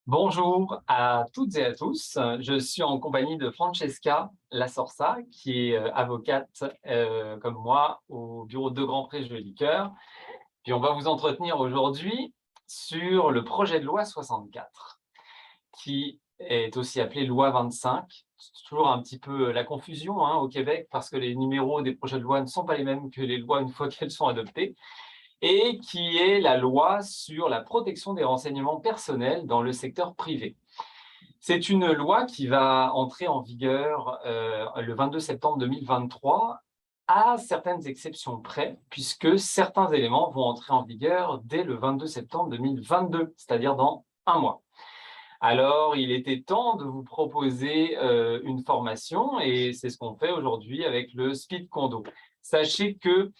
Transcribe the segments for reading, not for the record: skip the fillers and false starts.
Bonjour à toutes et à tous. Je suis en compagnie de Francesca Lasorsa, qui est avocate comme moi au bureau de Grand Pré Jeux Liqueurs. Puis on va vous entretenir aujourd'hui sur le projet de loi 64, qui est aussi appelé loi 25. C'est toujours un petit peu la confusion au Québec parce que les numéros des projets de loi ne sont pas les mêmes que les lois une fois qu'elles sont adoptées, et qui est la loi sur la protection des renseignements personnels dans le secteur privé. C'est une loi qui va entrer en vigueur le 22 septembre 2023, à certaines exceptions près, puisque certains éléments vont entrer en vigueur dès le 22 septembre 2022, c'est-à-dire dans un mois. Alors, il était temps de vous proposer une formation, et c'est ce qu'on fait aujourd'hui avec le Speed Condo. Sachez que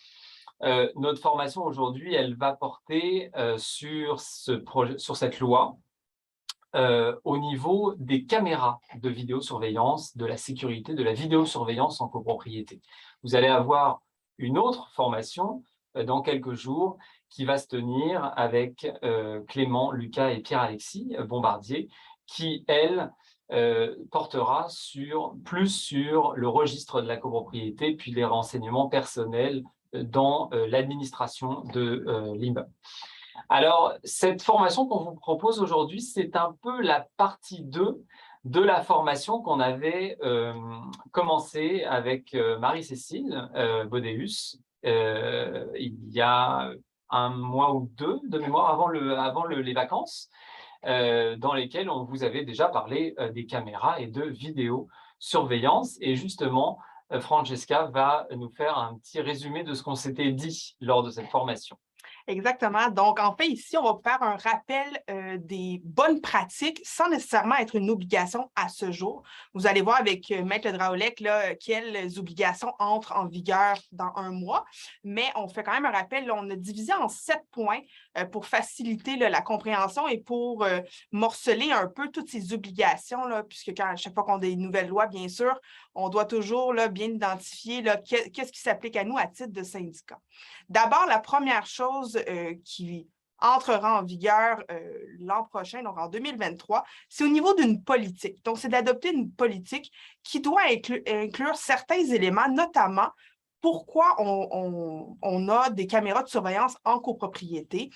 notre formation aujourd'hui, elle va porter sur cette loi au niveau des caméras de vidéosurveillance, de la sécurité, de la vidéosurveillance en copropriété. Vous allez avoir une autre formation dans quelques jours qui va se tenir avec Clément, Lucas et Pierre-Alexis Bombardier, qui, elle, portera plus sur le registre de la copropriété, puis les renseignements personnels dans l'administration de l'immeuble. Alors, cette formation qu'on vous propose aujourd'hui, c'est un peu la partie 2 de la formation qu'on avait commencé avec Marie-Cécile Bodéus il y a un mois ou deux de mémoire avant les vacances, dans lesquelles on vous avait déjà parlé des caméras et de vidéosurveillance. Et justement, Francesca va nous faire un petit résumé de ce qu'on s'était dit lors de cette formation. Exactement. Donc, en fait, ici, on va faire un rappel des bonnes pratiques sans nécessairement être une obligation à ce jour. Vous allez voir avec Maître Draoulec quelles obligations entrent en vigueur dans un mois, mais on fait quand même un rappel. Là, on a divisé en 7 points pour faciliter la compréhension et pour morceler un peu toutes ces obligations, puisque à chaque fois qu'on a des nouvelles lois, bien sûr, on doit toujours bien identifier qu'est-ce qui s'applique à nous à titre de syndicat. D'abord, la première chose qui entrera en vigueur l'an prochain, donc en 2023, c'est au niveau d'une politique. Donc, c'est d'adopter une politique qui doit inclure certains éléments, notamment pourquoi on a des caméras de surveillance en copropriété.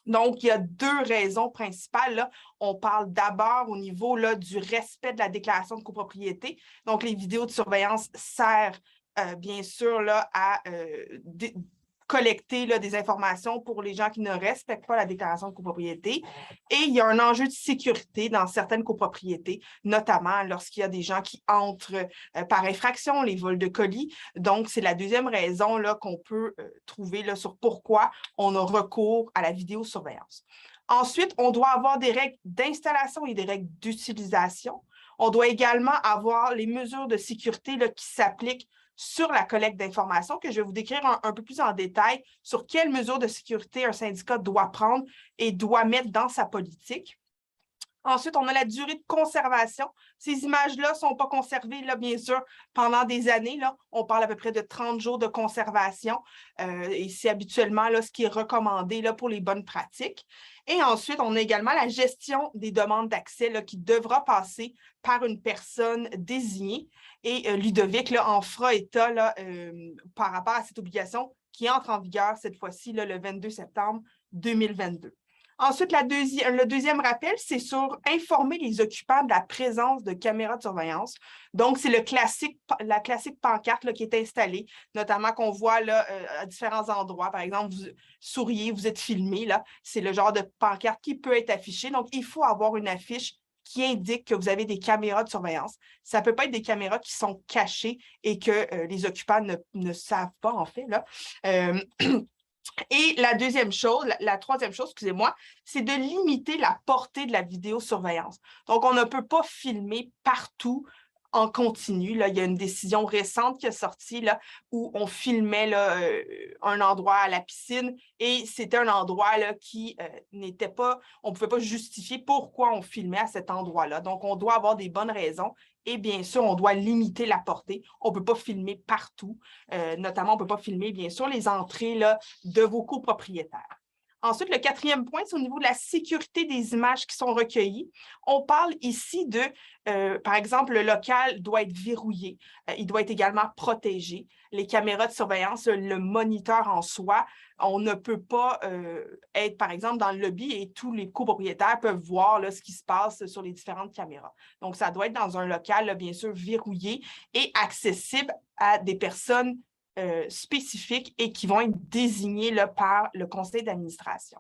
Donc, il y a 2 raisons principales. Là. On parle d'abord au niveau du respect de la déclaration de copropriété. Donc, les vidéos de surveillance servent bien sûr à collecter des informations pour les gens qui ne respectent pas la déclaration de copropriété. Et il y a un enjeu de sécurité dans certaines copropriétés, notamment lorsqu'il y a des gens qui entrent par infraction, les vols de colis. Donc, c'est la deuxième raison qu'on peut trouver sur pourquoi on a recours à la vidéosurveillance. Ensuite, on doit avoir des règles d'installation et des règles d'utilisation. On doit également avoir les mesures de sécurité qui s'appliquent sur la collecte d'informations, que je vais vous décrire un peu plus en détail sur quelles mesures de sécurité un syndicat doit prendre et doit mettre dans sa politique. Ensuite, on a la durée de conservation. Ces images-là ne sont pas conservées, bien sûr, pendant des années. On parle à peu près de 30 jours de conservation et c'est habituellement ce qui est recommandé pour les bonnes pratiques. Et ensuite, on a également la gestion des demandes d'accès qui devra passer par une personne désignée. Et Ludovic en fera état par rapport à cette obligation qui entre en vigueur cette fois-ci le 22 septembre 2022. Ensuite, le deuxième rappel, c'est sur informer les occupants de la présence de caméras de surveillance. Donc, c'est la classique pancarte qui est installée, notamment qu'on voit à différents endroits. Par exemple, vous souriez, vous êtes filmé. C'est le genre de pancarte qui peut être affichée. Donc, il faut avoir une affiche qui indique que vous avez des caméras de surveillance. Ça ne peut pas être des caméras qui sont cachées et que les occupants ne savent pas, en fait. Et la troisième chose, excusez-moi, c'est de limiter la portée de la vidéosurveillance. Donc, on ne peut pas filmer partout en continu. Il y a une décision récente qui est sortie où on filmait un endroit à la piscine et c'était un endroit qui n'était pas, on ne pouvait pas justifier pourquoi on filmait à cet endroit-là. Donc, on doit avoir des bonnes raisons. Et bien sûr, on doit limiter la portée. On ne peut pas filmer partout. Notamment, on ne peut pas filmer, bien sûr, les entrées de vos copropriétaires. Ensuite, le quatrième point, c'est au niveau de la sécurité des images qui sont recueillies. On parle ici de, par exemple, le local doit être verrouillé. Il doit être également protégé. Les caméras de surveillance, le moniteur en soi, on ne peut pas être, par exemple, dans le lobby et tous les copropriétaires peuvent voir là, ce qui se passe sur les différentes caméras. Donc, ça doit être dans un local, là, bien sûr, verrouillé et accessible à des personnes spécifiques et qui vont être désignés là, par le conseil d'administration.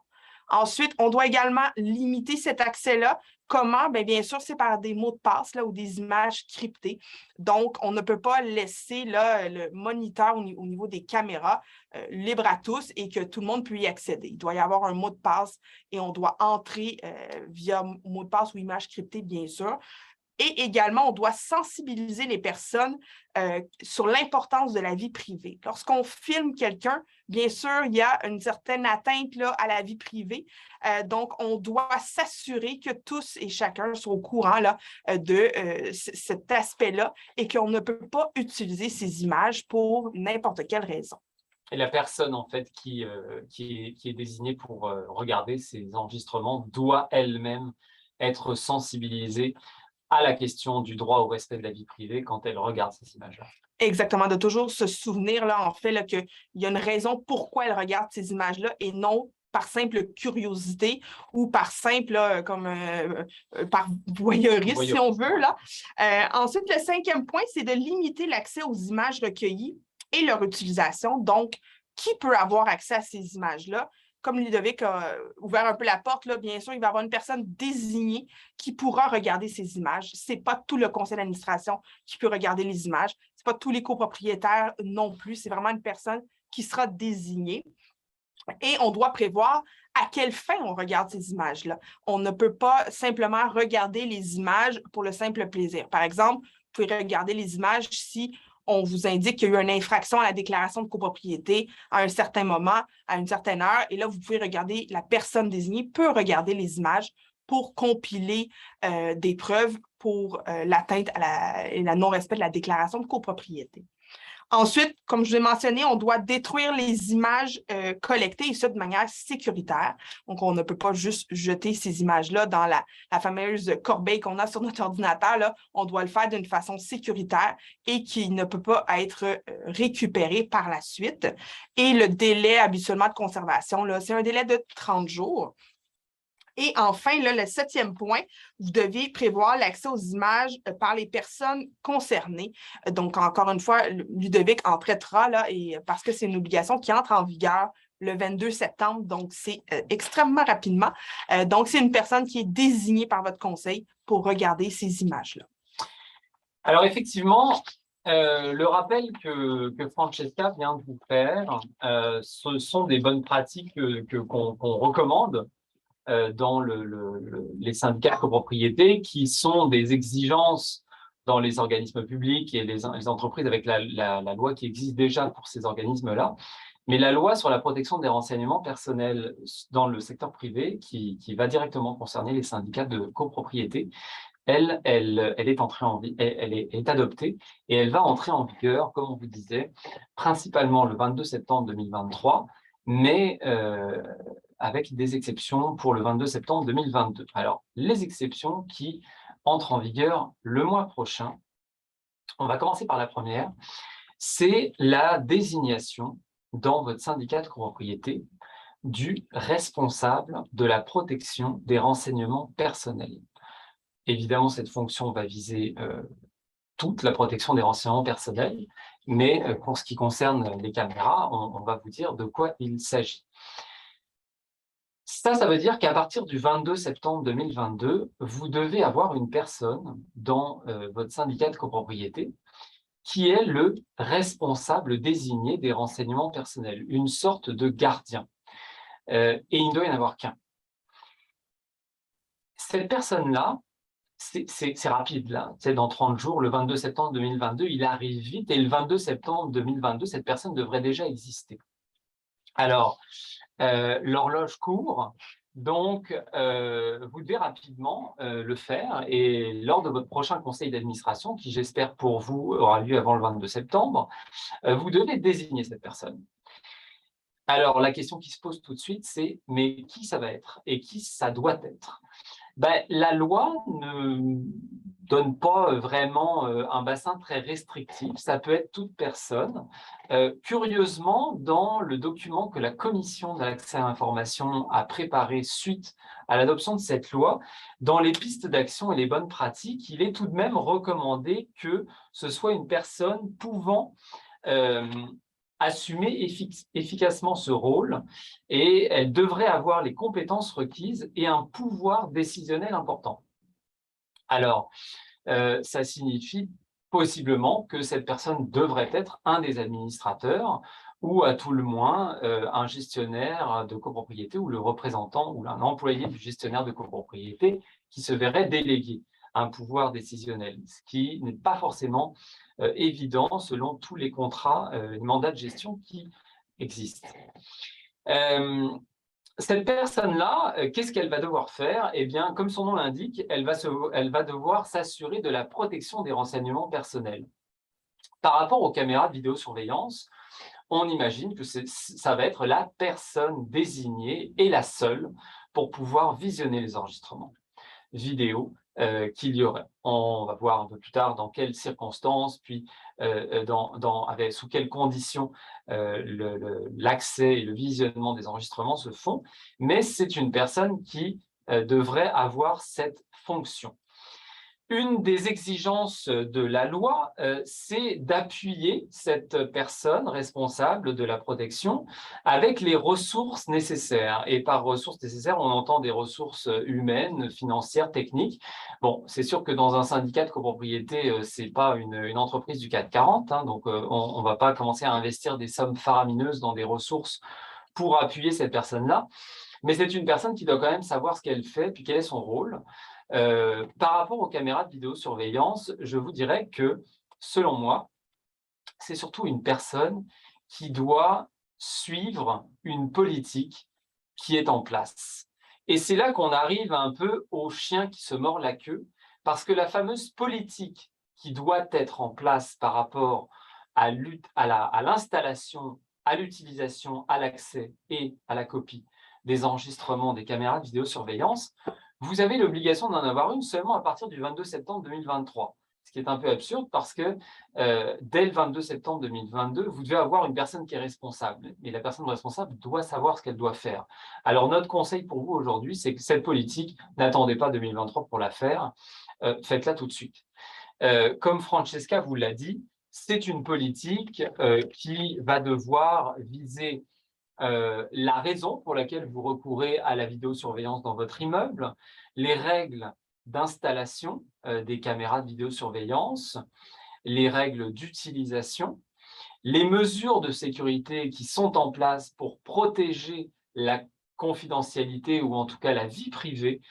Ensuite, on doit également limiter cet accès-là. Comment? Bien sûr, c'est par des mots de passe là, ou des images cryptées. Donc, on ne peut pas laisser là, le moniteur au niveau des caméras libre à tous et que tout le monde puisse y accéder. Il doit y avoir un mot de passe et on doit entrer via mot de passe ou image cryptée, bien sûr. Et également, on doit sensibiliser les personnes sur l'importance de la vie privée. Lorsqu'on filme quelqu'un, bien sûr, il y a une certaine atteinte là, à la vie privée. Donc, on doit s'assurer que tous et chacun soient au courant là, de cet aspect-là et qu'on ne peut pas utiliser ces images pour n'importe quelle raison. Et la personne, en fait, qui est désignée pour regarder ces enregistrements doit elle-même être sensibilisée à la question du droit au respect de la vie privée quand elle regarde ces images-là. Exactement, de toujours se souvenir, là, en fait, là, qu'il y a une raison pourquoi elle regarde ces images-là et non par simple curiosité ou par simple, là, comme par voyeurisme, si on veut. Là. Ensuite, le cinquième point, c'est de limiter l'accès aux images recueillies et leur utilisation. Donc, qui peut avoir accès à ces images-là? Comme Ludovic a ouvert un peu la porte, là, bien sûr, il va y avoir une personne désignée qui pourra regarder ces images. Ce n'est pas tout le conseil d'administration qui peut regarder les images. Ce n'est pas tous les copropriétaires non plus. C'est vraiment une personne qui sera désignée. Et on doit prévoir à quelle fin on regarde ces images-là. On ne peut pas simplement regarder les images pour le simple plaisir. Par exemple, vous pouvez regarder les images si on vous indique qu'il y a eu une infraction à la déclaration de copropriété à un certain moment, à une certaine heure. Et là, vous pouvez regarder, la personne désignée peut regarder les images pour compiler des preuves pour l'atteinte et la non-respect de la déclaration de copropriété. Ensuite, comme je vous ai mentionné, on doit détruire les images collectées et ça de manière sécuritaire. Donc, on ne peut pas juste jeter ces images-là dans la fameuse corbeille qu'on a sur notre ordinateur. Là. On doit le faire d'une façon sécuritaire et qui ne peut pas être récupéré par la suite. Et le délai habituellement de conservation, c'est un délai de 30 jours. Et enfin, là, le septième point, vous devez prévoir l'accès aux images par les personnes concernées. Donc, encore une fois, Ludovic en traitera là, parce que c'est une obligation qui entre en vigueur le 22 septembre, donc c'est extrêmement rapidement. Donc, c'est une personne qui est désignée par votre conseil pour regarder ces images-là. Alors, effectivement, le rappel que Francesca vient de vous faire, ce sont des bonnes pratiques qu'on recommande dans les syndicats de copropriété, qui sont des exigences dans les organismes publics et les entreprises avec la loi qui existe déjà pour ces organismes-là. Mais la loi sur la protection des renseignements personnels dans le secteur privé, qui va directement concerner les syndicats de copropriété, elle est entrée elle est adoptée et elle va entrer en vigueur, comme on vous disait, principalement le 22 septembre 2023, mais avec des exceptions pour le 22 septembre 2022. Alors, les exceptions qui entrent en vigueur le mois prochain, on va commencer par la première, c'est la désignation dans votre syndicat de copropriété du responsable de la protection des renseignements personnels. Évidemment, cette fonction va viser toute la protection des renseignements personnels, mais pour ce qui concerne les caméras, on va vous dire de quoi il s'agit. Ça veut dire qu'à partir du 22 septembre 2022, vous devez avoir une personne dans votre syndicat de copropriété qui est le responsable désigné des renseignements personnels, une sorte de gardien. Et il ne doit y en avoir qu'un. Cette personne-là, c'est rapide, là. C'est dans 30 jours, le 22 septembre 2022, il arrive vite, et le 22 septembre 2022, cette personne devrait déjà exister. Alors, l'horloge court, donc vous devez rapidement le faire, et lors de votre prochain conseil d'administration, qui j'espère pour vous aura lieu avant le 22 septembre, vous devez désigner cette personne. Alors, la question qui se pose tout de suite, c'est mais qui ça va être et qui ça doit être? Ben, la loi ne donne pas vraiment un bassin très restrictif, ça peut être toute personne. Curieusement, dans le document que la Commission d'accès à l'information a préparé suite à l'adoption de cette loi, dans les pistes d'action et les bonnes pratiques, il est tout de même recommandé que ce soit une personne pouvant euh, assumer efficacement ce rôle et elle devrait avoir les compétences requises et un pouvoir décisionnel important. Alors, ça signifie possiblement que cette personne devrait être un des administrateurs ou à tout le moins un gestionnaire de copropriété ou le représentant ou un employé du gestionnaire de copropriété qui se verrait déléguer un pouvoir décisionnel, ce qui n'est pas forcément évident selon tous les contrats et mandats de gestion qui existent. Cette personne-là, qu'est-ce qu'elle va devoir faire? Eh bien, comme son nom l'indique, elle va devoir s'assurer de la protection des renseignements personnels. Par rapport aux caméras de vidéosurveillance, on imagine que ça va être la personne désignée et la seule pour pouvoir visionner les enregistrements vidéo qu'il y aurait. On va voir un peu plus tard dans quelles circonstances, puis sous quelles conditions l'accès et le visionnement des enregistrements se font, mais c'est une personne qui devrait avoir cette fonction. Une des exigences de la loi, c'est d'appuyer cette personne responsable de la protection avec les ressources nécessaires. Et par ressources nécessaires, on entend des ressources humaines, financières, techniques. Bon, c'est sûr que dans un syndicat de copropriété, ce n'est pas une entreprise du CAC 40, hein, donc on ne va pas commencer à investir des sommes faramineuses dans des ressources pour appuyer cette personne-là. Mais c'est une personne qui doit quand même savoir ce qu'elle fait, puis quel est son rôle. Par rapport aux caméras de vidéosurveillance, je vous dirais que, selon moi, c'est surtout une personne qui doit suivre une politique qui est en place. Et c'est là qu'on arrive un peu au chien qui se mord la queue, parce que la fameuse politique qui doit être en place par rapport à l'installation, à l'utilisation, à l'accès et à la copie des enregistrements des caméras de vidéosurveillance, vous avez l'obligation d'en avoir une seulement à partir du 22 septembre 2023. Ce qui est un peu absurde parce que dès le 22 septembre 2022, vous devez avoir une personne qui est responsable. Et la personne responsable doit savoir ce qu'elle doit faire. Alors, notre conseil pour vous aujourd'hui, c'est que cette politique, n'attendez pas 2023 pour la faire, faites-la tout de suite. Comme Francesca vous l'a dit, c'est une politique qui va devoir viser la raison pour laquelle vous recourez à la vidéosurveillance dans votre immeuble, les règles d'installation des caméras de vidéosurveillance, les règles d'utilisation, les mesures de sécurité qui sont en place pour protéger la confidentialité ou en tout cas la vie privée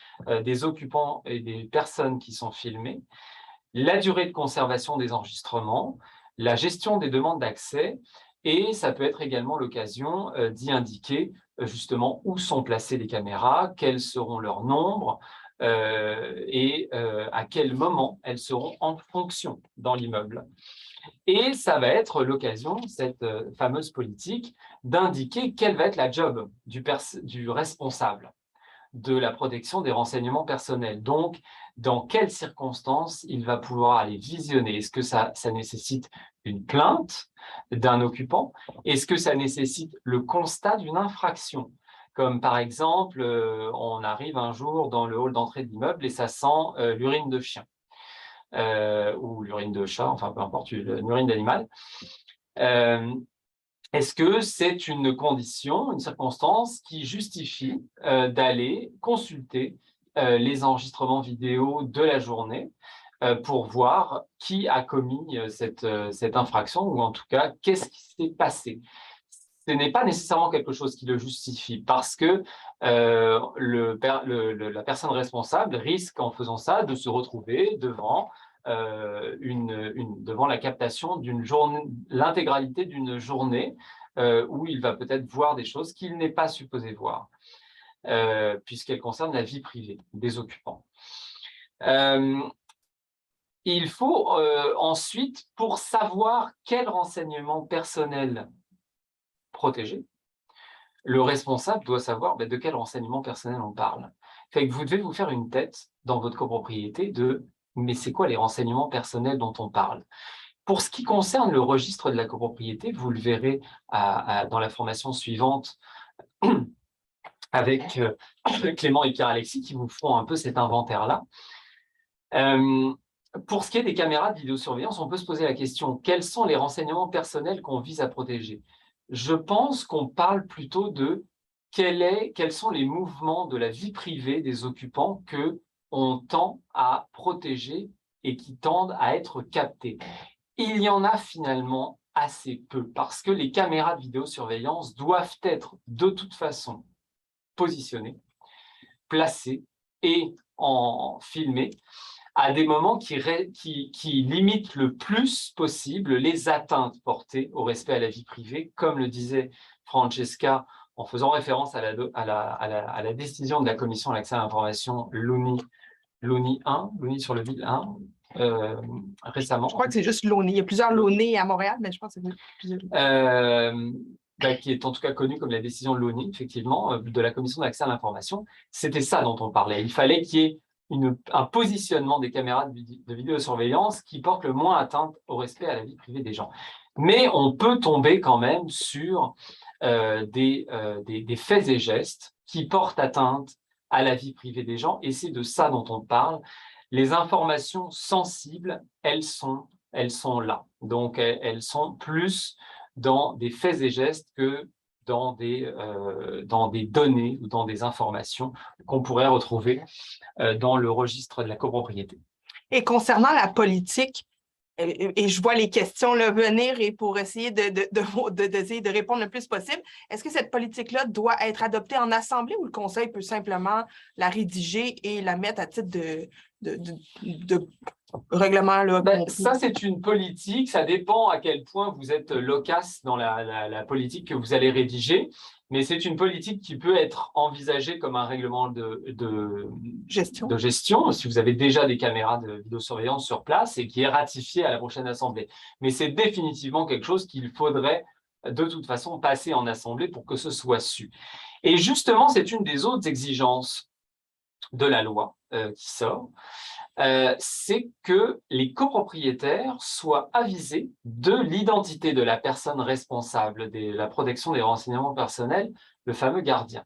des occupants et des personnes qui sont filmées, la durée de conservation des enregistrements, la gestion des demandes d'accès, et ça peut être également l'occasion d'y indiquer justement où sont placées les caméras, quels seront leurs nombres et à quel moment elles seront en fonction dans l'immeuble. Et ça va être l'occasion, cette fameuse politique, d'indiquer quelle va être la job du responsable de la protection des renseignements personnels. Donc, dans quelles circonstances il va pouvoir aller visionner? Est-ce que ça nécessite une plainte d'un occupant? Est-ce que ça nécessite le constat d'une infraction? Comme par exemple, on arrive un jour dans le hall d'entrée de l'immeuble et ça sent l'urine de chien ou l'urine de chat, enfin peu importe, l'urine d'animal. Est-ce que c'est une condition, une circonstance qui justifie d'aller consulter les enregistrements vidéo de la journée pour voir qui a commis cette infraction ou en tout cas, qu'est-ce qui s'est passé? Ce n'est pas nécessairement quelque chose qui le justifie parce que la personne responsable risque en faisant ça de se retrouver devant devant la captation d'une journée, l'intégralité d'une journée où il va peut-être voir des choses qu'il n'est pas supposé voir, puisqu'elles concernent la vie privée des occupants. Il faut ensuite, pour savoir quel renseignement personnel protéger, le responsable doit savoir de quel renseignement personnel on parle. Fait que vous devez vous faire une tête dans votre copropriété de « mais c'est quoi les renseignements personnels dont on parle ?» Pour ce qui concerne le registre de la copropriété, vous le verrez dans la formation suivante avec Clément et Pierre-Alexis qui vous feront un peu cet inventaire-là. Pour ce qui est des caméras de vidéosurveillance, on peut se poser la question, quels sont les renseignements personnels qu'on vise à protéger? Je pense qu'on parle plutôt de quels sont les mouvements de la vie privée des occupants qu'on tend à protéger et qui tendent à être captés. Il y en a finalement assez peu, parce que les caméras de vidéosurveillance doivent être de toute façon positionnées, placées et filmées à des moments qui limitent le plus possible les atteintes portées au respect à la vie privée, comme le disait Francesca en faisant référence à la décision de la Commission à l'accès à l'information LONI 1, LONI sur le vide 1, récemment. Je crois que c'est juste l'ONI. Il y a plusieurs LONI à Montréal, mais je pense que c'est plusieurs. Qui est en tout cas connue comme la décision de l'ONI, effectivement, de la Commission d'accès à l'information. C'était ça dont on parlait. Il fallait qu'il y ait un positionnement des caméras de vidéosurveillance qui porte le moins atteinte au respect à la vie privée des gens. Mais on peut tomber quand même sur des faits et gestes qui portent atteinte à la vie privée des gens, et c'est de ça dont on parle. Les informations sensibles, elles sont là. Donc, elles sont plus dans des faits et gestes que dans des données ou dans des informations qu'on pourrait retrouver dans le registre de la copropriété. Et concernant la politique, et je vois les questions là, venir et pour essayer de répondre le plus possible, est-ce que cette politique-là doit être adoptée en assemblée ou le Conseil peut simplement la rédiger et la mettre à titre de règlement? Là, ça, c'est une politique. Ça dépend à quel point vous êtes loquace dans la politique que vous allez rédiger. Mais c'est une politique qui peut être envisagée comme un règlement de gestion, si vous avez déjà des caméras de vidéosurveillance sur place et qui est ratifiée à la prochaine Assemblée. Mais c'est définitivement quelque chose qu'il faudrait de toute façon passer en Assemblée pour que ce soit su. Et justement, c'est une des autres exigences de la loi qui sort, c'est que les copropriétaires soient avisés de l'identité de la personne responsable de la protection des renseignements personnels, le fameux gardien.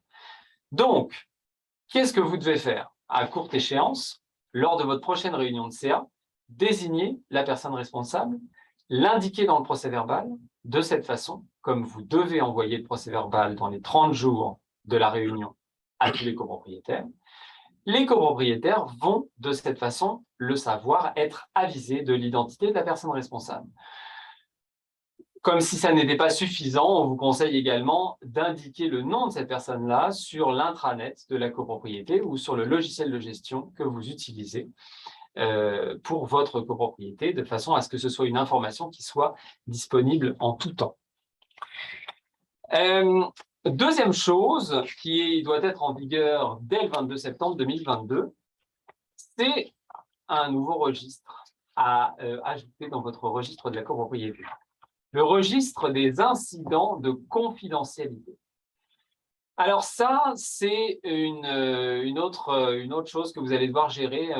Donc, qu'est-ce que vous devez faire? À courte échéance, lors de votre prochaine réunion de CA, désigner la personne responsable, l'indiquer dans le procès-verbal. De cette façon, comme vous devez envoyer le procès-verbal dans les 30 jours de la réunion à tous les copropriétaires vont de cette façon le savoir, être avisés de l'identité de la personne responsable. Comme si ça n'était pas suffisant, on vous conseille également d'indiquer le nom de cette personne-là sur l'intranet de la copropriété ou sur le logiciel de gestion que vous utilisez pour votre copropriété, de façon à ce que ce soit une information qui soit disponible en tout temps. Deuxième chose qui doit être en vigueur dès le 22 septembre 2022, c'est un nouveau registre à ajouter dans votre registre de la copropriété. Le registre des incidents de confidentialité. Alors ça, c'est une autre chose que vous allez devoir gérer,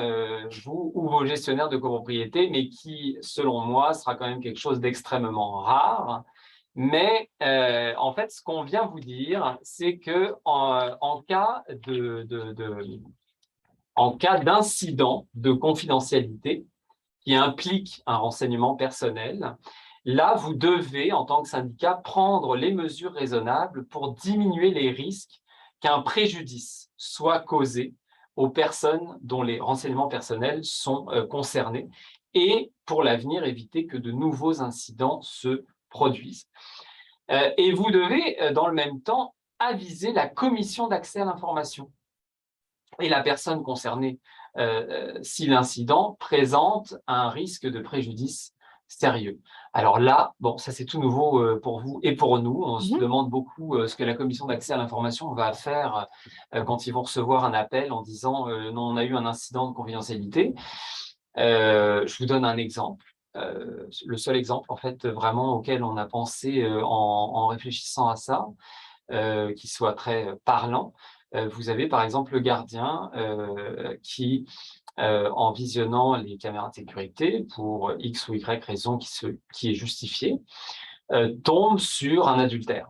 vous ou vos gestionnaires de copropriété, mais qui, selon moi, sera quand même quelque chose d'extrêmement rare. Mais en fait, ce qu'on vient vous dire, c'est que en cas d'incident de confidentialité qui implique un renseignement personnel, là, vous devez, en tant que syndicat, prendre les mesures raisonnables pour diminuer les risques qu'un préjudice soit causé aux personnes dont les renseignements personnels sont concernés et, pour l'avenir, éviter que de nouveaux incidents se produisent. Et vous devez, dans le même temps, aviser la commission d'accès à l'information et la personne concernée si l'incident présente un risque de préjudice sérieux. Alors là, bon, ça c'est tout nouveau pour vous et pour nous. On se demande beaucoup ce que la commission d'accès à l'information va faire quand ils vont recevoir un appel en disant non, on a eu un incident de confidentialité. Je vous donne un exemple. Le seul exemple, en fait, vraiment auquel on a pensé en réfléchissant à ça, qui soit très parlant. Vous avez par exemple le gardien qui, en visionnant les caméras de sécurité pour X ou Y raison qui est justifiée, tombe sur un adultère.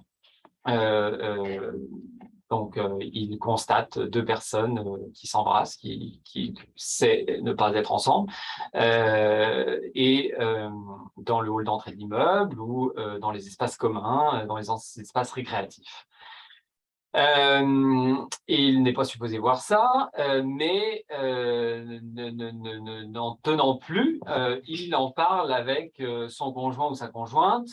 Donc, il constate deux personnes qui s'embrassent, qui sait ne pas être ensemble, et dans le hall d'entrée de l'immeuble ou dans les espaces communs, dans les espaces récréatifs. Et il n'est pas supposé voir ça, mais n'en tenant plus, il en parle avec son conjoint ou sa conjointe,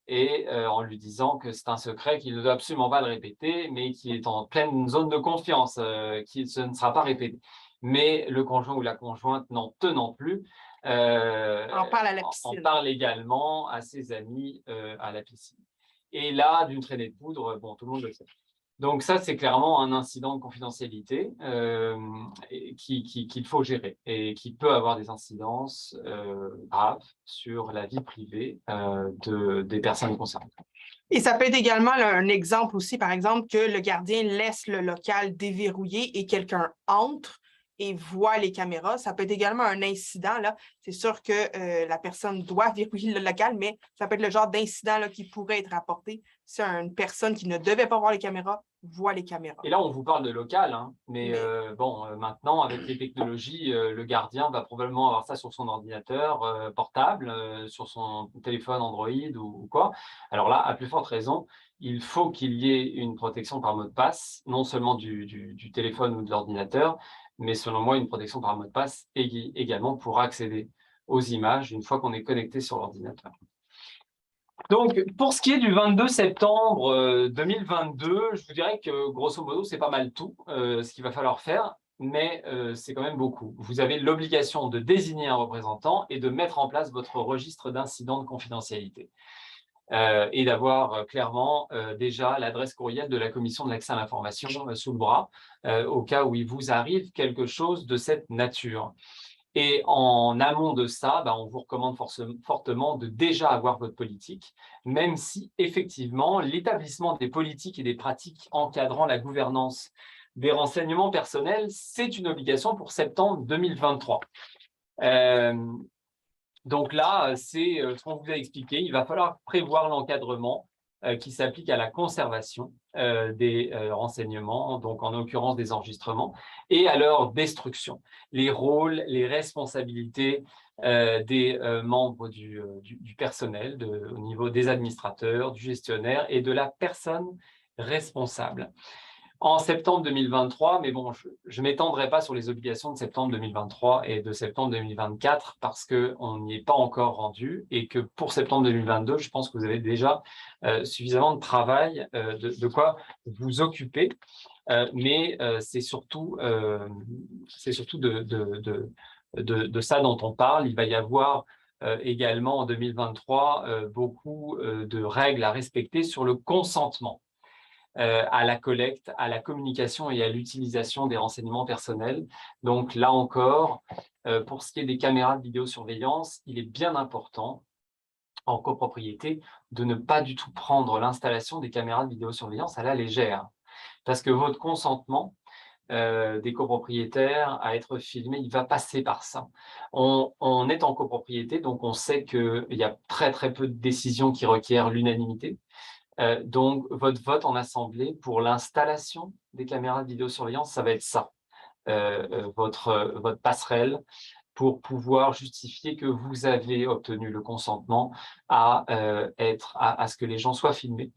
et en lui disant que c'est un secret, qu'il ne doit absolument pas le répéter, mais qu'il est en pleine zone de confiance, ce ne sera pas répété. Mais le conjoint ou la conjointe, n'en tenant plus, On parle à la en piscine. parle également à ses amis à la piscine. Et là, d'une traînée de poudre, bon, tout le monde le sait. Donc ça, c'est clairement un incident de confidentialité qu'il faut gérer et qui peut avoir des incidences graves sur la vie privée des personnes concernées. Et ça peut être également là, un exemple aussi, par exemple, que le gardien laisse le local déverrouillé et quelqu'un entre et voit les caméras. Ça peut être également un incident. C'est sûr que la personne doit verrouiller le local, mais ça peut être le genre d'incident qui pourrait être rapporté si une personne qui ne devait pas voir les caméras voit les caméras. Et là, on vous parle de local, hein, mais maintenant, avec les technologies, le gardien va probablement avoir ça sur son ordinateur portable, sur son téléphone Android ou quoi. Alors là, à plus forte raison, il faut qu'il y ait une protection par mot de passe, non seulement du téléphone ou de l'ordinateur, mais selon moi, une protection par mot de passe également pour accéder aux images une fois qu'on est connecté sur l'ordinateur. Donc, pour ce qui est du 22 septembre 2022, je vous dirais que, grosso modo, c'est pas mal tout ce qu'il va falloir faire, mais c'est quand même beaucoup. Vous avez l'obligation de désigner un représentant et de mettre en place votre registre d'incidents de confidentialité. Et d'avoir clairement déjà l'adresse courriel de la commission de l'accès à l'information sous le bras, au cas où il vous arrive quelque chose de cette nature. Et en amont de ça, on vous recommande fortement de déjà avoir votre politique, même si effectivement l'établissement des politiques et des pratiques encadrant la gouvernance des renseignements personnels, c'est une obligation pour septembre 2023. Donc là, c'est ce qu'on vous a expliqué. Il va falloir prévoir l'encadrement qui s'applique à la conservation des renseignements, donc en l'occurrence des enregistrements, et à leur destruction. Les rôles, les responsabilités des membres du personnel, au niveau des administrateurs, du gestionnaire et de la personne responsable. En septembre 2023, mais bon, je ne m'étendrai pas sur les obligations de septembre 2023 et de septembre 2024 parce qu'on n'y est pas encore rendu et que pour septembre 2022, je pense que vous avez déjà suffisamment de travail, de quoi vous occuper, mais c'est surtout de ça dont on parle. Il va y avoir également en 2023 beaucoup de règles à respecter sur le consentement à la collecte, à la communication et à l'utilisation des renseignements personnels. Donc là encore, pour ce qui est des caméras de vidéosurveillance, il est bien important en copropriété de ne pas du tout prendre l'installation des caméras de vidéosurveillance à la légère. Parce que votre consentement des copropriétaires à être filmé, il va passer par ça. On est en copropriété, donc on sait qu'il y a très très peu de décisions qui requièrent l'unanimité. Donc, votre vote en assemblée pour l'installation des caméras de vidéosurveillance, ça va être ça, votre passerelle pour pouvoir justifier que vous avez obtenu le consentement à ce que les gens soient filmés,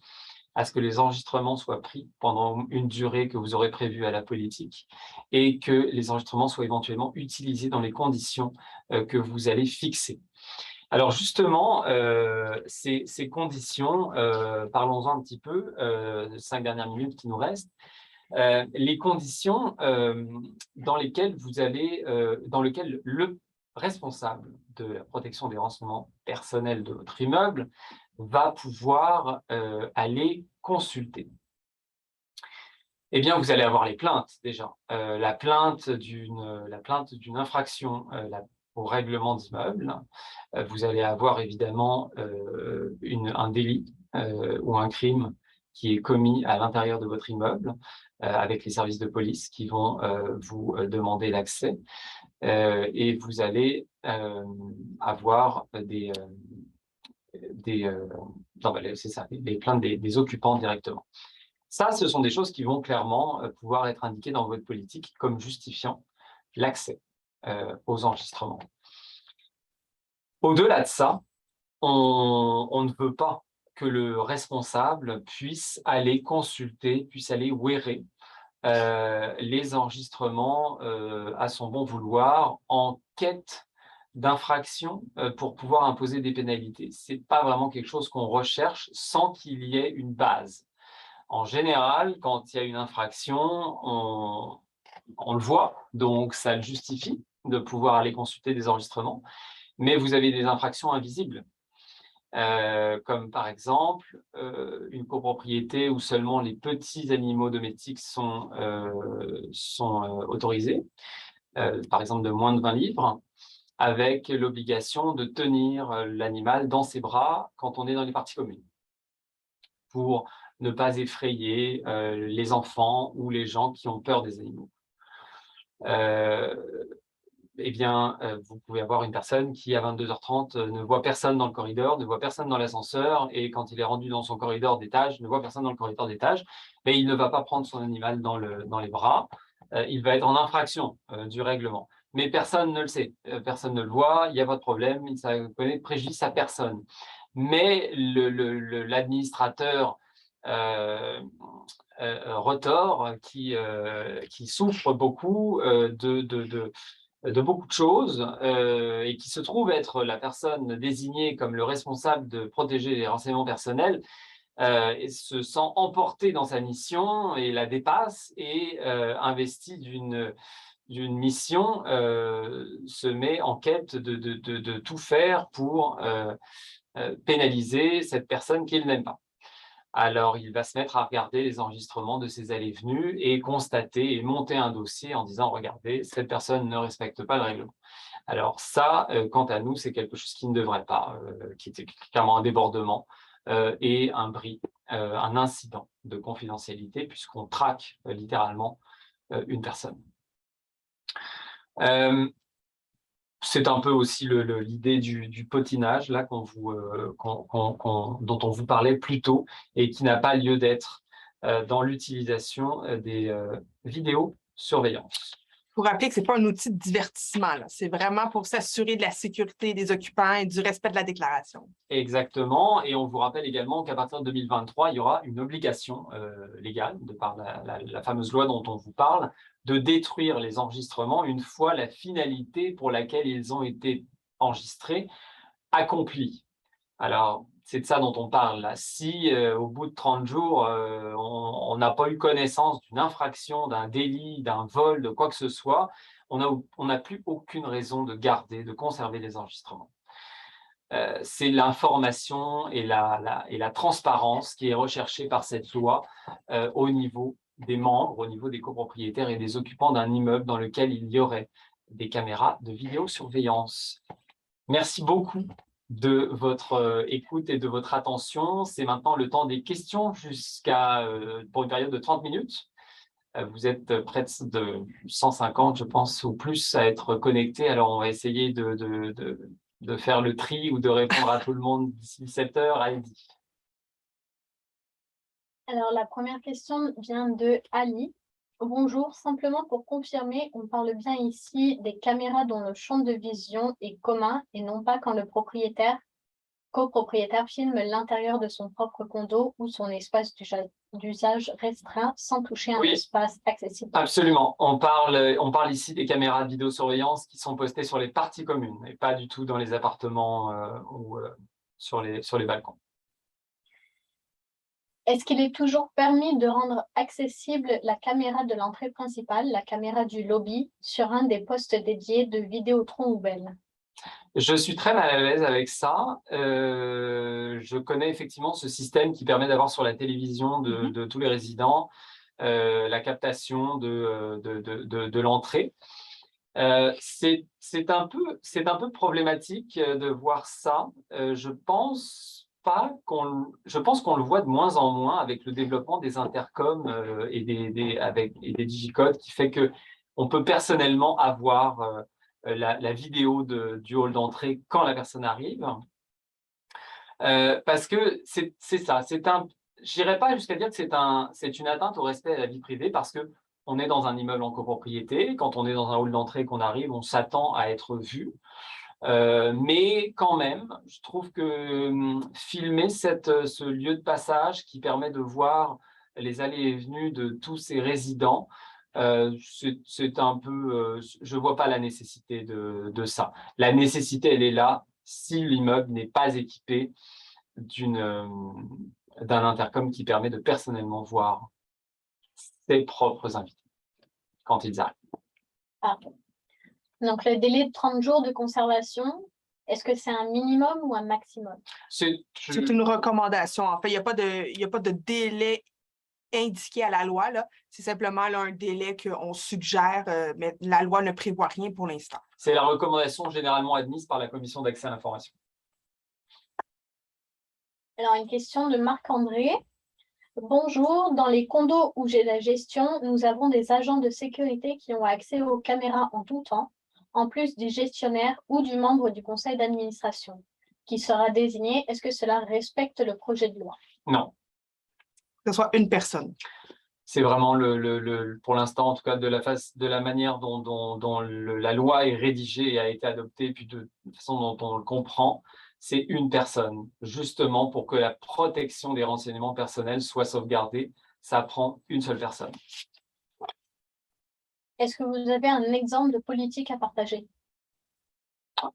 à ce que les enregistrements soient pris pendant une durée que vous aurez prévue à la politique et que les enregistrements soient éventuellement utilisés dans les conditions que vous allez fixer. Alors justement, ces conditions, parlons-en un petit peu, 5 dernières minutes qui nous restent. Les conditions dans lesquelles dans lesquelles le responsable de la protection des renseignements personnels de votre immeuble va pouvoir aller consulter. Eh bien, vous allez avoir les plaintes déjà. La plainte d'une infraction au règlement d'immeuble. Vous allez avoir évidemment un délit ou un crime qui est commis à l'intérieur de votre immeuble, avec les services de police qui vont vous demander l'accès. Et vous allez avoir c'est ça, les plaintes des occupants directement. Ça, ce sont des choses qui vont clairement pouvoir être indiquées dans votre politique comme justifiant l'accès aux enregistrements. Au-delà de ça, on ne veut pas que le responsable puisse aller consulter, puisse aller ouérer les enregistrements à son bon vouloir en quête d'infraction pour pouvoir imposer des pénalités. Ce n'est pas vraiment quelque chose qu'on recherche sans qu'il y ait une base. En général, quand il y a une infraction, on le voit, donc ça le justifie de pouvoir aller consulter des enregistrements, mais vous avez des infractions invisibles. Comme par exemple une copropriété où seulement les petits animaux domestiques sont autorisés, par exemple de moins de 20 livres, avec l'obligation de tenir l'animal dans ses bras quand on est dans les parties communes, pour ne pas effrayer les enfants ou les gens qui ont peur des animaux. Eh bien, vous pouvez avoir une personne qui, à 22h30, ne voit personne dans le corridor, ne voit personne dans l'ascenseur, et quand il est rendu dans son corridor d'étage, ne voit personne dans le corridor d'étage, mais il ne va pas prendre son animal dans les bras. Il va être en infraction du règlement. Mais personne ne le sait, personne ne le voit, il n'y a pas de problème, ça ne connaît de préjudice à personne. Mais l'administrateur retors qui souffre beaucoup de beaucoup de choses et qui se trouve être la personne désignée comme le responsable de protéger les renseignements personnels, et se sent emporté dans sa mission et la dépasse et investi d'une mission, se met en quête de tout faire pour pénaliser cette personne qu'il n'aime pas. Alors, il va se mettre à regarder les enregistrements de ses allées-venues et constater et monter un dossier en disant « Regardez, cette personne ne respecte pas le règlement ». Alors ça, quant à nous, c'est quelque chose qui ne devrait pas, qui était clairement un débordement et un bris, un incident de confidentialité, puisqu'on traque littéralement une personne. C'est un peu aussi l'idée du potinage là, dont on vous parlait plus tôt et qui n'a pas lieu d'être dans l'utilisation des vidéosurveillance. Il faut rappeler que ce n'est pas un outil de divertissement. C'est vraiment pour s'assurer de la sécurité des occupants et du respect de la déclaration. Exactement. Et on vous rappelle également qu'à partir de 2023, il y aura une obligation légale, de par la fameuse loi dont on vous parle, de détruire les enregistrements une fois la finalité pour laquelle ils ont été enregistrés accomplie. Alors, c'est de ça dont on parle là. Si au bout de 30 jours, on n'a pas eu connaissance d'une infraction, d'un délit, d'un vol, de quoi que ce soit, on n'a plus aucune raison de garder, de conserver les enregistrements. C'est l'information et la transparence qui est recherchée par cette loi au niveau des membres, au niveau des copropriétaires et des occupants d'un immeuble dans lequel il y aurait des caméras de vidéosurveillance. Merci beaucoup de votre écoute et de votre attention. C'est maintenant le temps des questions pour une période de 30 minutes. Vous êtes près de 150, je pense, ou plus à être connectés. Alors, on va essayer de faire le tri ou de répondre à tout le monde d'ici 7 heures. Heidi. Alors, la première question vient de Ali. Bonjour, simplement pour confirmer, on parle bien ici des caméras dont le champ de vision est commun et non pas quand le copropriétaire filme l'intérieur de son propre condo ou son espace d'usage restreint sans toucher un espace accessible. Absolument. On parle ici des caméras de vidéosurveillance qui sont postées sur les parties communes et pas du tout dans les appartements ou sur les balcons. Est-ce qu'il est toujours permis de rendre accessible la caméra de l'entrée principale, la caméra du lobby, sur un des postes dédiés de Vidéotron ou Bell? Je suis très mal à l'aise avec ça. Je connais effectivement ce système qui permet d'avoir sur la télévision de tous les résidents la captation de l'entrée. C'est un peu problématique de voir ça. Je pense je pense qu'on le voit de moins en moins avec le développement des intercoms et des digicodes qui fait que on peut personnellement avoir la vidéo du hall d'entrée quand la personne arrive. Parce que c'est ça, je n'irai pas jusqu'à dire que c'est une atteinte au respect à la vie privée parce que on est dans un immeuble en copropriété. Quand on est dans un hall d'entrée qu'on arrive, on s'attend à être vu. Mais quand même, je trouve que filmer ce lieu de passage qui permet de voir les allées et venues de tous ces résidents, c'est un peu, je ne vois pas la nécessité de ça. La nécessité, elle est là si l'immeuble n'est pas équipé d'un intercom qui permet de personnellement voir ses propres invités quand ils arrivent. Ah. Donc, le délai de 30 jours de conservation, est-ce que c'est un minimum ou un maximum? C'est une recommandation. En fait, il n'y a pas de délai indiqué à la loi. C'est simplement là, un délai qu'on suggère, mais la loi ne prévoit rien pour l'instant. C'est la recommandation généralement admise par la Commission d'accès à l'information. Alors, une question de Marc-André. Bonjour, dans les condos où j'ai la gestion, nous avons des agents de sécurité qui ont accès aux caméras en tout temps, en plus du gestionnaire ou du membre du conseil d'administration qui sera désigné. Est-ce que cela respecte le projet de loi? Non. Que ce soit une personne. C'est vraiment, pour l'instant, en tout cas, de la manière dont la loi est rédigée et a été adoptée, puis de la façon dont on le comprend, c'est une personne, justement pour que la protection des renseignements personnels soit sauvegardée. Ça prend une seule personne. Est-ce que vous avez un exemple de politique à partager?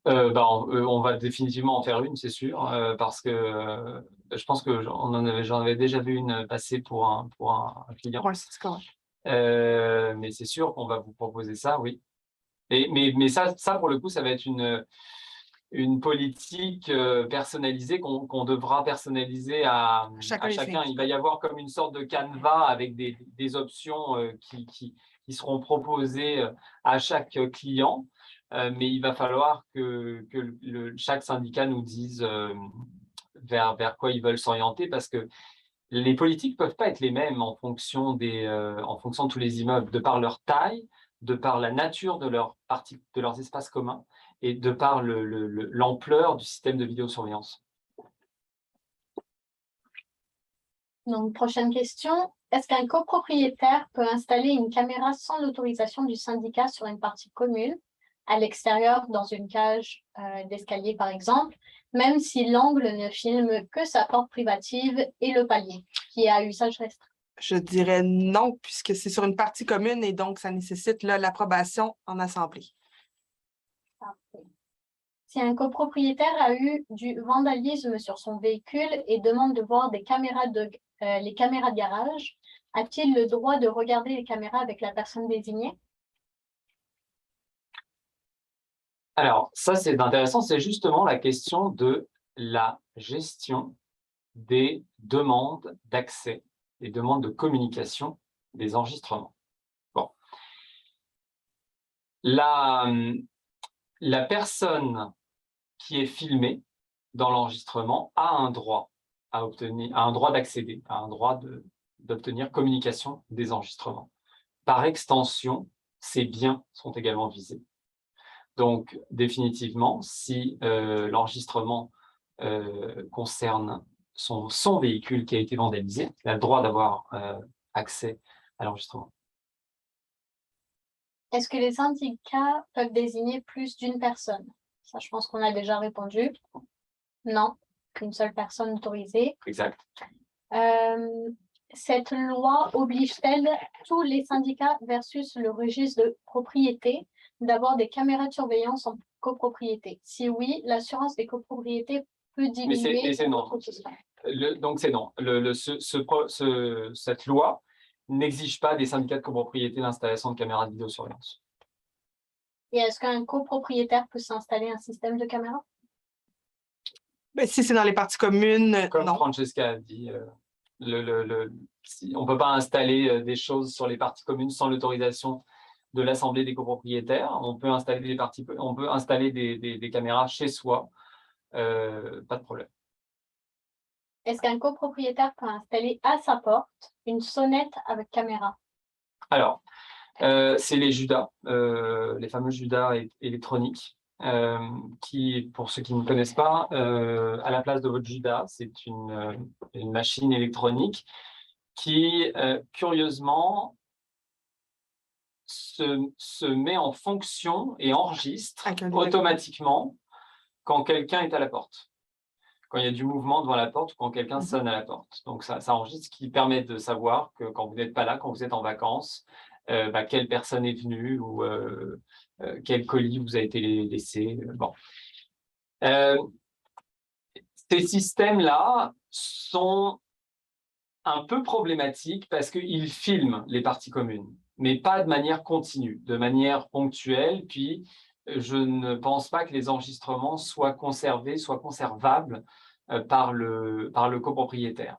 On va définitivement en faire une, c'est sûr, parce que je pense que j'en avais déjà vu une passer pour un client. Ouais, c'est correct. Mais c'est sûr qu'on va vous proposer ça, oui. Mais ça, pour le coup, ça va être une politique personnalisée qu'on devra personnaliser à chacun. Il va y avoir comme une sorte de canevas avec des options qui seront proposées à chaque client. Mais il va falloir que chaque syndicat nous dise vers quoi ils veulent s'orienter parce que les politiques ne peuvent pas être les mêmes en fonction de tous les immeubles, de par leur taille, de par la nature de leurs espaces communs et de par l'ampleur du système de vidéosurveillance. Donc, prochaine question. Est-ce qu'un copropriétaire peut installer une caméra sans l'autorisation du syndicat sur une partie commune, à l'extérieur, dans une cage d'escalier par exemple, même si l'angle ne filme que sa porte privative et le palier, qui est à usage restreint? Je dirais non, puisque c'est sur une partie commune et donc ça nécessite l'approbation en assemblée. Parfait. Si un copropriétaire a eu du vandalisme sur son véhicule et demande de voir les caméras de garage, a-t-il le droit de regarder les caméras avec la personne désignée? Alors, ça, c'est intéressant. C'est justement la question de la gestion des demandes d'accès, des demandes de communication, des enregistrements. Bon. La personne qui est filmée dans l'enregistrement a un droit d'accéder, a un droit d'obtenir communication des enregistrements. Par extension, ces biens sont également visés. Donc, définitivement, si l'enregistrement concerne son véhicule qui a été vandalisé, il a le droit d'avoir accès à l'enregistrement. Est-ce que les syndicats peuvent désigner plus d'une personne? Ça, je pense qu'on a déjà répondu. Non, qu'une seule personne autorisée. Exact. Cette loi oblige-t-elle tous les syndicats versus le registre de propriété d'avoir des caméras de surveillance en copropriété? Si oui, l'assurance des copropriétés peut diminuer. Mais c'est non. Donc c'est non. Cette loi n'exige pas des syndicats de copropriété l'installation de caméras de vidéosurveillance. Et est-ce qu'un copropriétaire peut s'installer un système de caméra? Mais si c'est dans les parties communes, Comme non. Francesca a dit, on ne peut pas installer des choses sur les parties communes sans l'autorisation de l'Assemblée des copropriétaires. On peut installer des caméras chez soi, pas de problème. Est-ce qu'un copropriétaire peut installer à sa porte une sonnette avec caméra? Alors, c'est les JUDA, les fameux JUDA électroniques, qui, pour ceux qui ne connaissent pas, à la place de votre JUDA, c'est une machine électronique qui, curieusement, se met en fonction et enregistre automatiquement quand quelqu'un est à la porte, quand il y a du mouvement devant la porte ou quand quelqu'un sonne à la porte. Donc, ça enregistre, ce qui permet de savoir que quand vous n'êtes pas là, quand vous êtes en vacances, quelle personne est venue ou quel colis vous a été laissé. Bon. Ces systèmes-là sont un peu problématiques parce qu'ils filment les parties communes, mais pas de manière continue, de manière ponctuelle. Puis, je ne pense pas que les enregistrements soient conservés, soient conservables par le copropriétaire.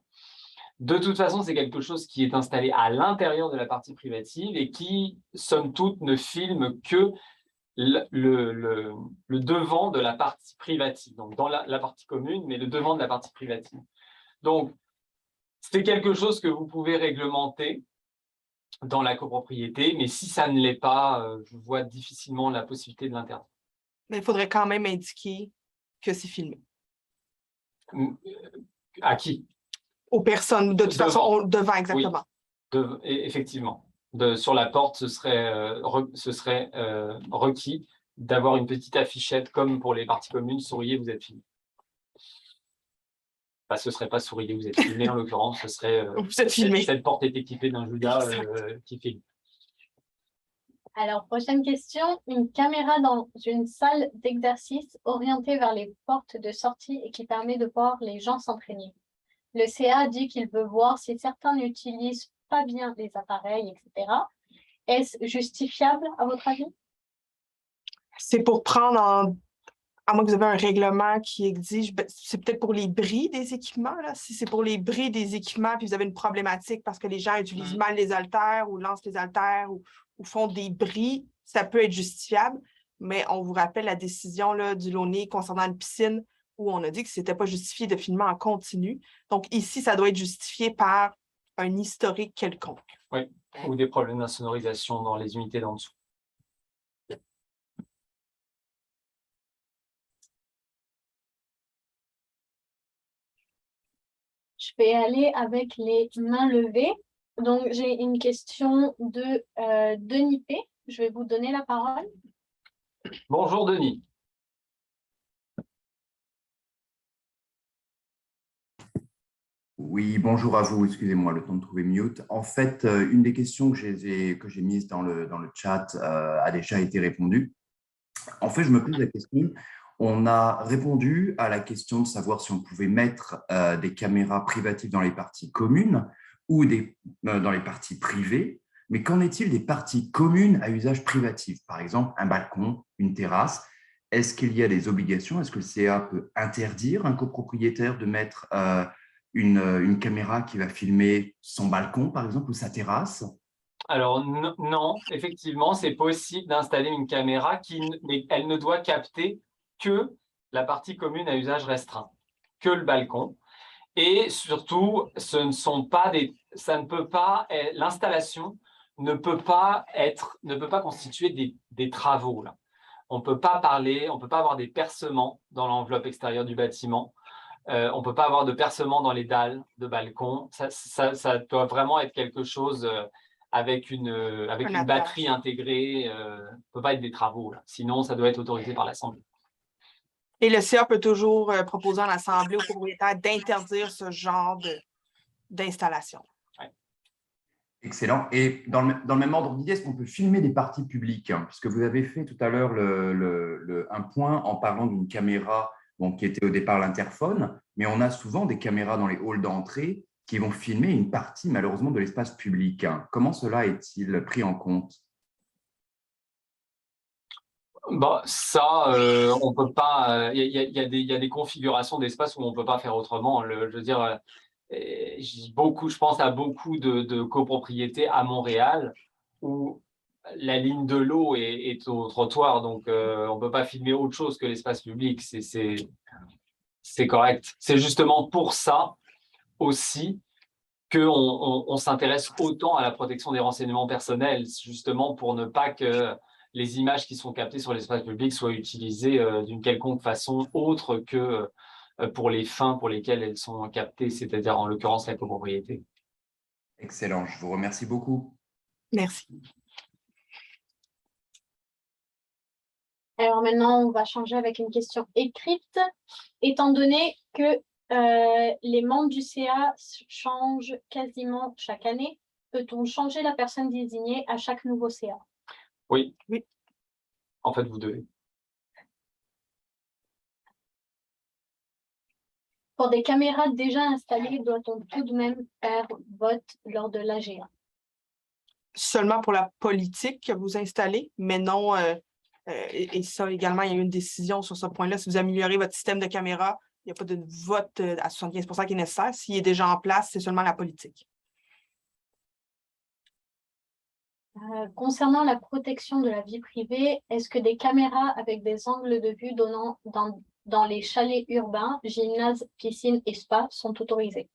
De toute façon, c'est quelque chose qui est installé à l'intérieur de la partie privative et qui, somme toute, ne filme que le devant de la partie privative, donc dans la partie commune, mais le devant de la partie privative. Donc, c'est quelque chose que vous pouvez réglementer dans la copropriété, mais si ça ne l'est pas, je vois difficilement la possibilité de l'interdire. Mais il faudrait quand même indiquer que c'est filmé. À qui? Aux personnes, de toute façon, devant, exactement. Oui, effectivement. Sur la porte, ce serait requis d'avoir une petite affichette comme pour les parties communes, souriez, vous êtes filmé. Enfin, ce ne serait pas souriez, vous êtes filmé, en l'occurrence, ce serait vous êtes filmé. Cette porte est équipée d'un JUDA qui filme. Alors, prochaine question. Une caméra dans une salle d'exercice orientée vers les portes de sortie et qui permet de voir les gens s'entraîner. Le CA dit qu'il veut voir si certains n'utilisent pas bien les appareils, etc. Est-ce justifiable, à votre avis? C'est pour prendre à moins que vous avez un règlement qui exige, c'est peut-être pour les bris des équipements, là. Si c'est pour les bris des équipements, puis vous avez une problématique parce que les gens utilisent mal les haltères ou lancent les haltères ou font des bris, ça peut être justifiable. Mais on vous rappelle la décision là, du LONI concernant une piscine où on a dit que ce n'était pas justifié de filmer en continu. Donc ici, ça doit être justifié par un historique quelconque. Oui, ou des problèmes d'insonorisation dans les unités d'en dessous. Je vais aller avec les mains levées. Donc, j'ai une question de Denis P. Je vais vous donner la parole. Bonjour, Denis. Oui, bonjour à vous. Excusez-moi, le temps de trouver mute. En fait, une des questions que j'ai mises dans le chat a déjà été répondue. En fait, je me pose la question. On a répondu à la question de savoir si on pouvait mettre des caméras privatives dans les parties communes ou dans les parties privées. Mais qu'en est-il des parties communes à usage privatif? Par exemple, un balcon, une terrasse. Est-ce qu'il y a des obligations? Est-ce que le CA peut interdire un copropriétaire de mettre une caméra qui va filmer son balcon, par exemple, ou sa terrasse? Alors non, effectivement, c'est possible d'installer une caméra mais elle ne doit capter que la partie commune à usage restreint, que le balcon. Et surtout, l'installation ne peut pas constituer des travaux. Là. On ne peut pas avoir des percements dans l'enveloppe extérieure du bâtiment. On ne peut pas avoir de percements dans les dalles de balcon. Ça doit vraiment être quelque chose avec une batterie intégrée. Ne peut pas être des travaux. Là. Sinon, ça doit être autorisé par l'Assemblée. Et le CA peut toujours proposer à l'Assemblée aux propriétaires d'interdire ce genre d'installation. Ouais. Excellent. Et dans le même ordre d'idée, est-ce qu'on peut filmer des parties publiques? Puisque vous avez fait tout à l'heure un point en parlant d'une caméra qui était au départ l'interphone, mais on a souvent des caméras dans les halls d'entrée qui vont filmer une partie, malheureusement, de l'espace public. Comment cela est-il pris en compte? Ça, on peut pas. Il y a des configurations d'espace où on ne peut pas faire autrement. Je veux dire, je pense à beaucoup de copropriétés à Montréal où la ligne de l'eau est au trottoir, donc on ne peut pas filmer autre chose que l'espace public. C'est correct. C'est justement pour ça aussi qu'on s'intéresse autant à la protection des renseignements personnels, justement pour ne pas que les images qui sont captées sur l'espace public soient utilisées d'une quelconque façon autre que pour les fins pour lesquelles elles sont captées, c'est-à-dire en l'occurrence la copropriété. Excellent, je vous remercie beaucoup. Merci. Alors maintenant, on va changer avec une question écrite. Étant donné que les membres du CA changent quasiment chaque année, peut-on changer la personne désignée à chaque nouveau CA? Oui. Oui. En fait, vous devez. Pour des caméras déjà installées, doit-on tout de même faire vote lors de l'AGA? Seulement pour la politique que vous installez, mais non, et ça également, il y a eu une décision sur ce point-là. Si vous améliorez votre système de caméra, il n'y a pas de vote à 75% qui est nécessaire. S'il est déjà en place, c'est seulement la politique. Concernant la protection de la vie privée, est-ce que des caméras avec des angles de vue donnant dans les chalets urbains, gymnases, piscines et spas sont autorisées?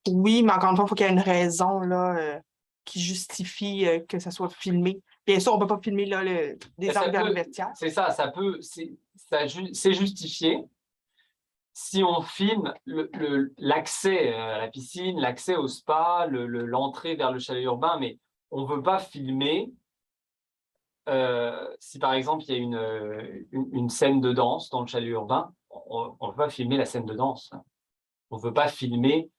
Oui, mais encore une fois, il faut qu'il y ait une raison là, qui justifie que ça soit filmé. Bien sûr, on ne peut pas filmer là, des angles vers le vestiaire. C'est ça, c'est justifié si on filme l'accès à la piscine, l'accès au spa, l'entrée vers le chalet urbain, mais on ne veut pas filmer si par exemple il y a une scène de danse dans le chalet urbain, on ne veut pas filmer la scène de danse. On ne veut pas filmer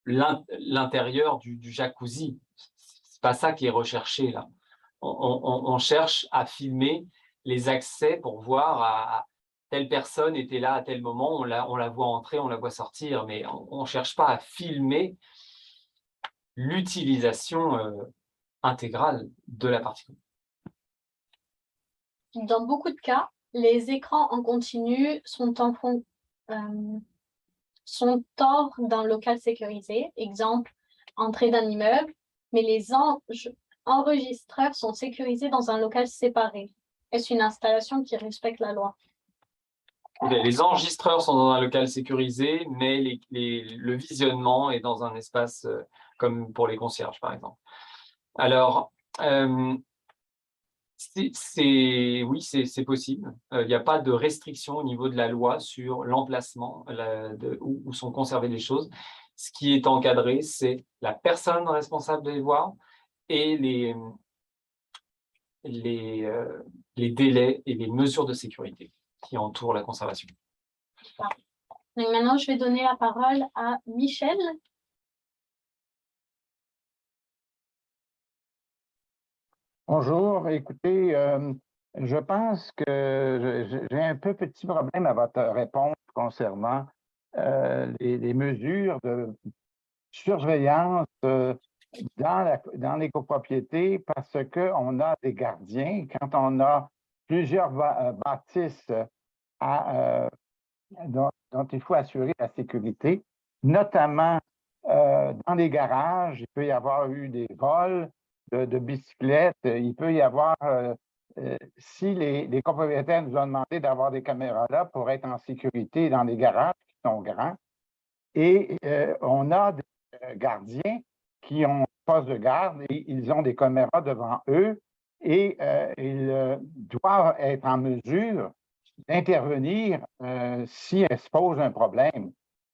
l'intérieur du jacuzzi. C'est pas ça qui est recherché là. On cherche à filmer les accès pour voir telle personne était là à tel moment, on la voit entrer, on la voit sortir, mais on ne cherche pas à filmer l'utilisation intégrale de la particule. Dans beaucoup de cas, les écrans en continu sont hors d'un local sécurisé, exemple, entrée d'un immeuble, mais les enregistreurs sont sécurisés dans un local séparé. Est-ce une installation qui respecte la loi? Les enregistreurs sont dans un local sécurisé, mais le visionnement est dans un espace comme pour les concierges, par exemple. Alors, oui, c'est possible. Il n'y a pas de restriction au niveau de la loi sur l'emplacement où sont conservées les choses. Ce qui est encadré, c'est la personne responsable de les voir et les délais et les mesures de sécurité qui entourent la conservation. Donc maintenant, je vais donner la parole à Michel. Bonjour, écoutez, je pense que j'ai un petit problème à votre réponse concernant les mesures de surveillance dans les copropriétés parce qu'on a des gardiens. Quand on a plusieurs bâtisses dont il faut assurer la sécurité, notamment dans les garages, il peut y avoir eu des vols de bicyclettes, il peut y avoir, si les copropriétaires nous ont demandé d'avoir des caméras là pour être en sécurité dans les garages qui sont grands, et on a des gardiens qui ont un poste de garde et ils ont des caméras devant eux et ils doivent être en mesure d'intervenir si elle se pose un problème.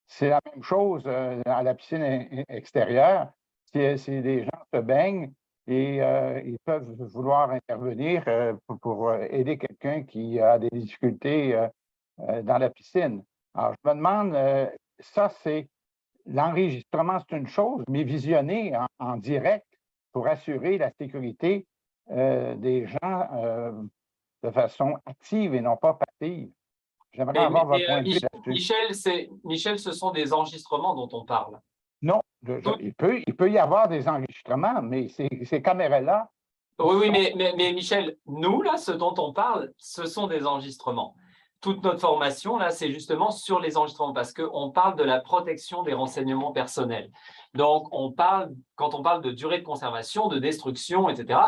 C'est la même chose à la piscine extérieure. Si les gens se baignent et ils peuvent vouloir intervenir pour aider quelqu'un qui a des difficultés dans la piscine. Alors, je me demande, ça, c'est l'enregistrement, c'est une chose, mais visionner en direct pour assurer la sécurité des gens de façon active et non pas passive. J'aimerais avoir votre point de vue là-dessus. Michel, ce sont des enregistrements dont on parle. Non, il peut y avoir des enregistrements, mais ces caméras-là... Oui, mais Michel, nous, là, ce dont on parle, ce sont des enregistrements. Toute notre formation, là, c'est justement sur les enregistrements parce qu'on parle de la protection des renseignements personnels. Donc, quand on parle de durée de conservation, de destruction, etc.,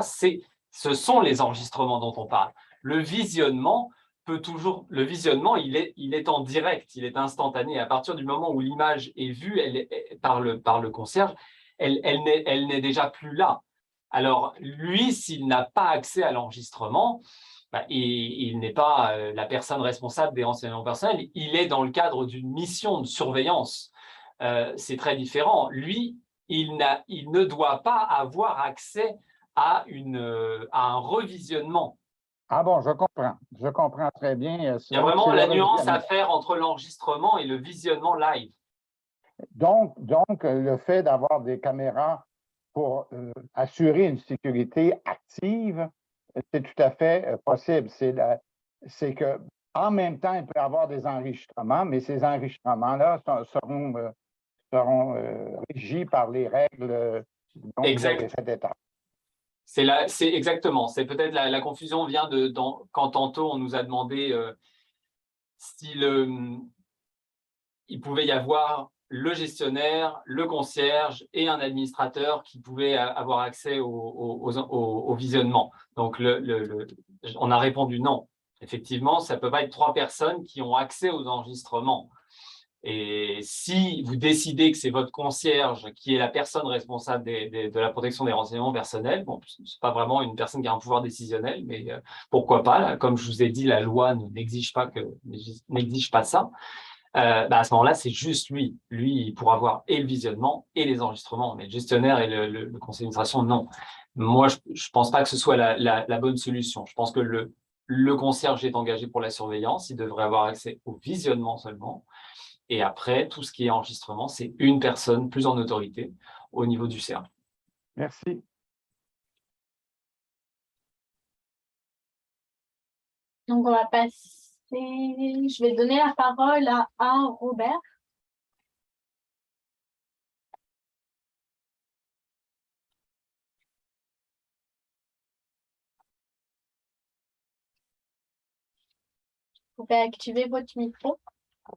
ce sont les enregistrements dont on parle. Le visionnement, peut toujours, le visionnement, il est en direct, il est instantané. À partir du moment où l'image est vue par le concierge, elle n'est déjà plus là. Alors, lui, s'il n'a pas accès à l'enregistrement, bah, il n'est pas la personne responsable des renseignements personnels, il est dans le cadre d'une mission de surveillance. C'est très différent. Lui, il ne doit pas avoir accès à un revisionnement. Ah bon, je comprends très bien. Il y a vraiment la nuance à faire entre l'enregistrement et le visionnement live. Donc, le fait d'avoir des caméras pour assurer une sécurité active, c'est tout à fait possible. C'est que en même temps, il peut y avoir des enregistrements, mais ces enregistrements-là seront régis par les règles dont vous avez fait état. C'est exactement. C'est peut-être la confusion vient quand tantôt on nous a demandé il pouvait y avoir le gestionnaire, le concierge et un administrateur qui pouvaient avoir accès au visionnement. Donc, on a répondu non. Effectivement, ça ne peut pas être 3 personnes qui ont accès aux enregistrements. Et si vous décidez que c'est votre concierge qui est la personne responsable de la protection des renseignements personnels, bon, ce n'est pas vraiment une personne qui a un pouvoir décisionnel, mais pourquoi pas, là, comme je vous ai dit, la loi n'exige pas ça. À ce moment-là, c'est juste lui. Lui, il pourra avoir et le visionnement et les enregistrements, mais le gestionnaire et le conseil d'administration, non. Moi, je ne pense pas que ce soit la bonne solution. Je pense que le concierge est engagé pour la surveillance, il devrait avoir accès au visionnement seulement. Et après, tout ce qui est enregistrement, c'est une personne plus en autorité au niveau du CERN. Merci. Donc, on va passer. Je vais donner la parole à Robert. Vous pouvez activer votre micro.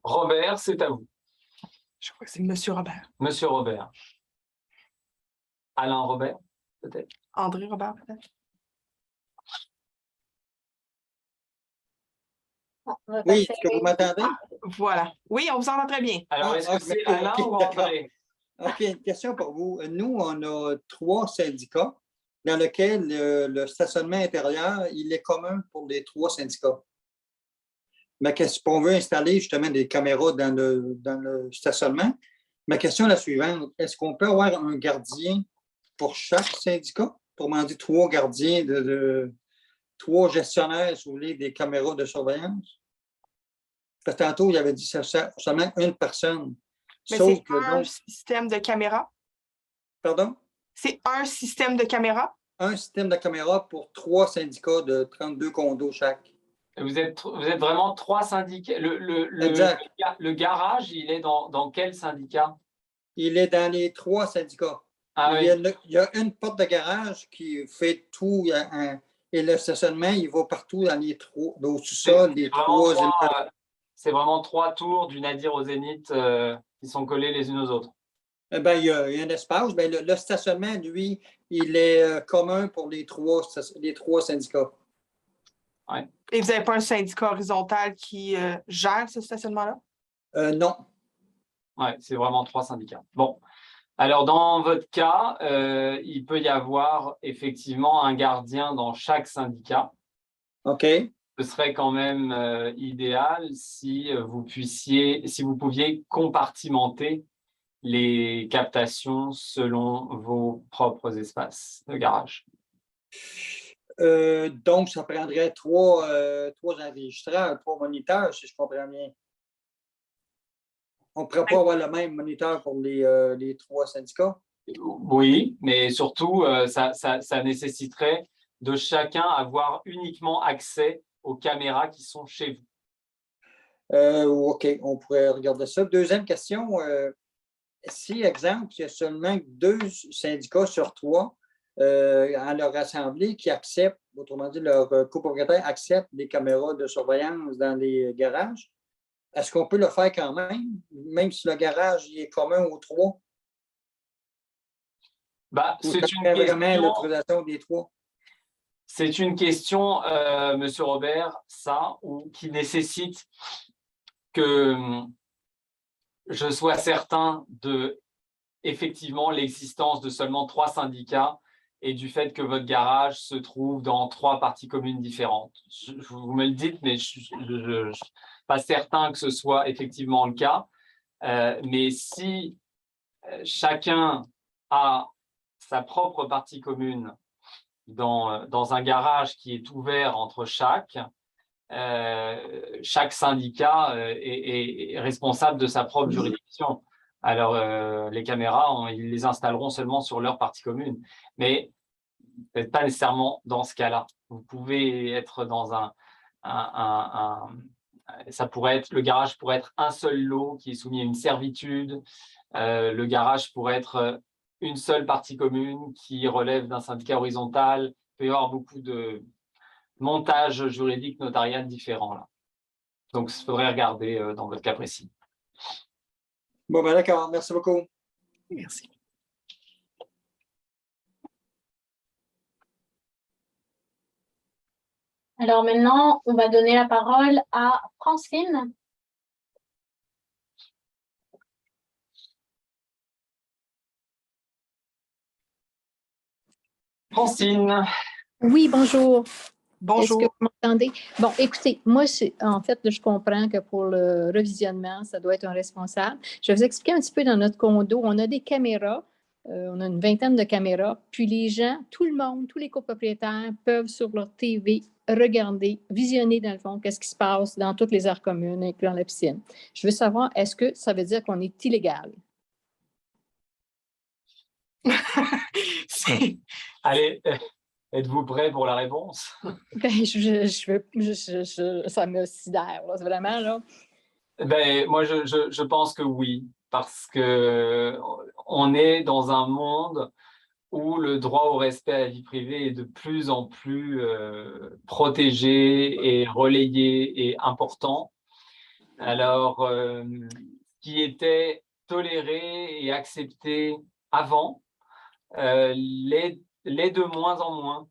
Robert, c'est à vous. Je crois que c'est Monsieur Robert. Monsieur Robert. Alain Robert, peut-être. André Robert, peut-être. Oui, est-ce que vous m'entendez? Voilà. Oui, on vous entend très bien. Alors, est-ce que c'est Alain ou André? OK, une question pour vous. Nous, on a 3 syndicats dans lesquels le stationnement intérieur, il est commun pour les 3 syndicats. Ma question, on veut installer justement des caméras dans le stationnement. Ma question est la suivante. Est-ce qu'on peut avoir un gardien pour chaque syndicat? Autrement dit, 3 gardiens, 3 gestionnaires, si vous voulez, des caméras de surveillance? Parce que tantôt, il avait dit seulement une personne. Mais Sauf c'est que un donc, système de caméra. pardon? C'est un système de caméra. Un système de caméra pour 3 syndicats de 32 condos chaque. Vous êtes vraiment 3 syndicats. Exact. Le garage, il est dans quel syndicat? Il est dans les 3 syndicats. Ah, il y a une porte de garage qui fait tout. Et le stationnement, il va partout dans les 3, au sous-sol, les 3 immeubles. C'est vraiment 3 tours du Nadir au Zénith qui sont collés les unes aux autres. Eh bien, il y a un espace. Bien, le stationnement, lui, il est commun pour les 3 syndicats. Ouais. Et vous n'avez pas un syndicat horizontal qui gère ce stationnement-là? Non. Oui, c'est vraiment 3 syndicats. Bon. Alors, dans votre cas, il peut y avoir effectivement un gardien dans chaque syndicat. OK. Ce serait quand même idéal si vous pouviez compartimenter les captations selon vos propres espaces de garage. Donc, ça prendrait 3 enregistreurs, 3 moniteurs, si je comprends bien. On ne pourrait pas avoir le même moniteur pour les 3 syndicats? Oui, mais surtout, ça nécessiterait de chacun avoir uniquement accès aux caméras qui sont chez vous. OK, on pourrait regarder ça. Deuxième question, si, exemple, il y a seulement 2 syndicats sur 3 à leur assemblée qui acceptent, autrement dit, leurs copropriétaires acceptent des caméras de surveillance dans les garages, est-ce qu'on peut le faire quand même si le garage il est commun aux 3? C'est une vraiment question. l'autorisation des 3? C'est une question, Monsieur Robert, ça, qui nécessite que je sois certain de effectivement l'existence de seulement 3 syndicats et du fait que votre garage se trouve dans 3 parties communes différentes. Vous me le dites, mais je ne suis pas certain que ce soit effectivement le cas. Mais si chacun a sa propre partie commune dans un garage qui est ouvert entre chaque syndicat est responsable de sa propre juridiction. Alors, les caméras, ils les installeront seulement sur leur partie commune, mais peut-être pas nécessairement dans ce cas-là. Vous pouvez être dans ça pourrait être, le garage pourrait être un seul lot qui est soumis à une servitude. Le garage pourrait être une seule partie commune qui relève d'un syndicat horizontal. Il peut y avoir beaucoup de montages juridiques notarial différents là. Donc, il faudrait regarder dans votre cas précis. Bon, ben d'accord. Merci beaucoup. Merci. Alors maintenant, on va donner la parole à Francine. Francine. Oui, bonjour. Bonjour. Est-ce que vous m'entendez? Bon, écoutez, moi, en fait, je comprends que pour le revisionnement, ça doit être un responsable. Je vais vous expliquer un petit peu dans notre condo. On a des caméras, on a une vingtaine de caméras, puis les gens, tout le monde, tous les copropriétaires peuvent sur leur TV regarder, visionner dans le fond, qu'est-ce qui se passe dans toutes les aires communes, incluant la piscine. Je veux savoir, est-ce que ça veut dire qu'on est illégal? Allez, êtes-vous prêt pour la réponse? Ben, ça me sidère, là, vraiment, là. Ben, moi, je pense que oui, parce que on est dans un monde où le droit au respect à la vie privée est de plus en plus protégé et relayé et important. Alors, ce qui était toléré et accepté avant l'est de moins en moins.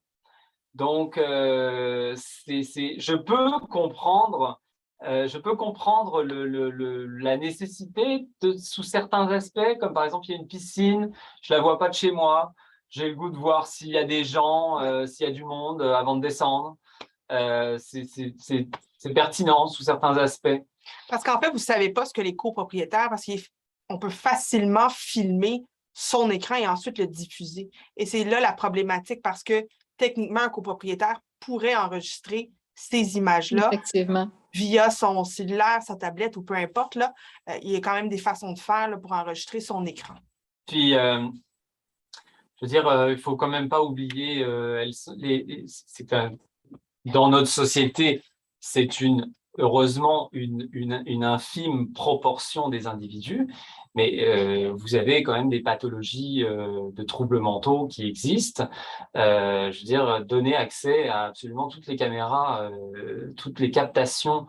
Donc, je peux comprendre la nécessité sous certains aspects, comme par exemple, il y a une piscine, je ne la vois pas de chez moi, j'ai le goût de voir s'il y a des gens, s'il y a du monde avant de descendre. C'est pertinent sous certains aspects. Parce qu'en fait, vous ne savez pas ce que les copropriétaires, parce qu'on peut facilement filmer son écran et ensuite le diffuser. Et c'est là la problématique parce que techniquement, un copropriétaire pourrait enregistrer ces images-là Effectivement. Via son cellulaire, sa tablette ou peu importe. Là, il y a quand même des façons de faire là, pour enregistrer son écran. Puis, je veux dire, il ne faut quand même pas oublier, dans notre société, c'est heureusement une infime proportion des individus, mais vous avez quand même des pathologies de troubles mentaux qui existent. Je veux dire, donner accès à absolument toutes les caméras, toutes les captations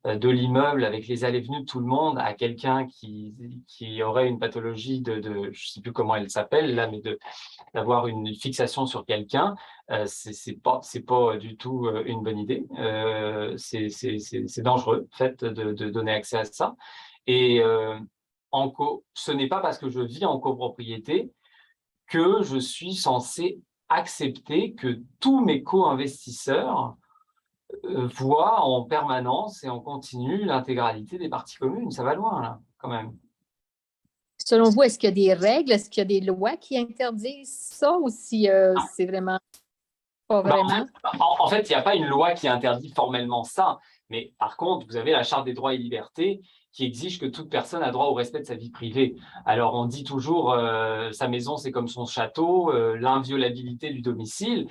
de l'immeuble avec les allées-venues de tout le monde à quelqu'un qui aurait une pathologie je ne sais plus comment elle s'appelle là, mais d'avoir une fixation sur quelqu'un, c'est pas du tout une bonne idée. C'est dangereux, en fait, de donner accès à ça. Et ce n'est pas parce que je vis en copropriété que je suis censé accepter que tous mes co-investisseurs voient en permanence et en continu l'intégralité des parties communes. Ça va loin, là, quand même. Selon vous, est-ce qu'il y a des règles, est-ce qu'il y a des lois qui interdisent ça ou si c'est vraiment pas vraiment? En fait, il n'y a pas une loi qui interdit formellement ça, mais par contre, vous avez la Charte des droits et libertés qui exige que toute personne a droit au respect de sa vie privée. Alors, on dit toujours sa maison, c'est comme son château, l'inviolabilité du domicile,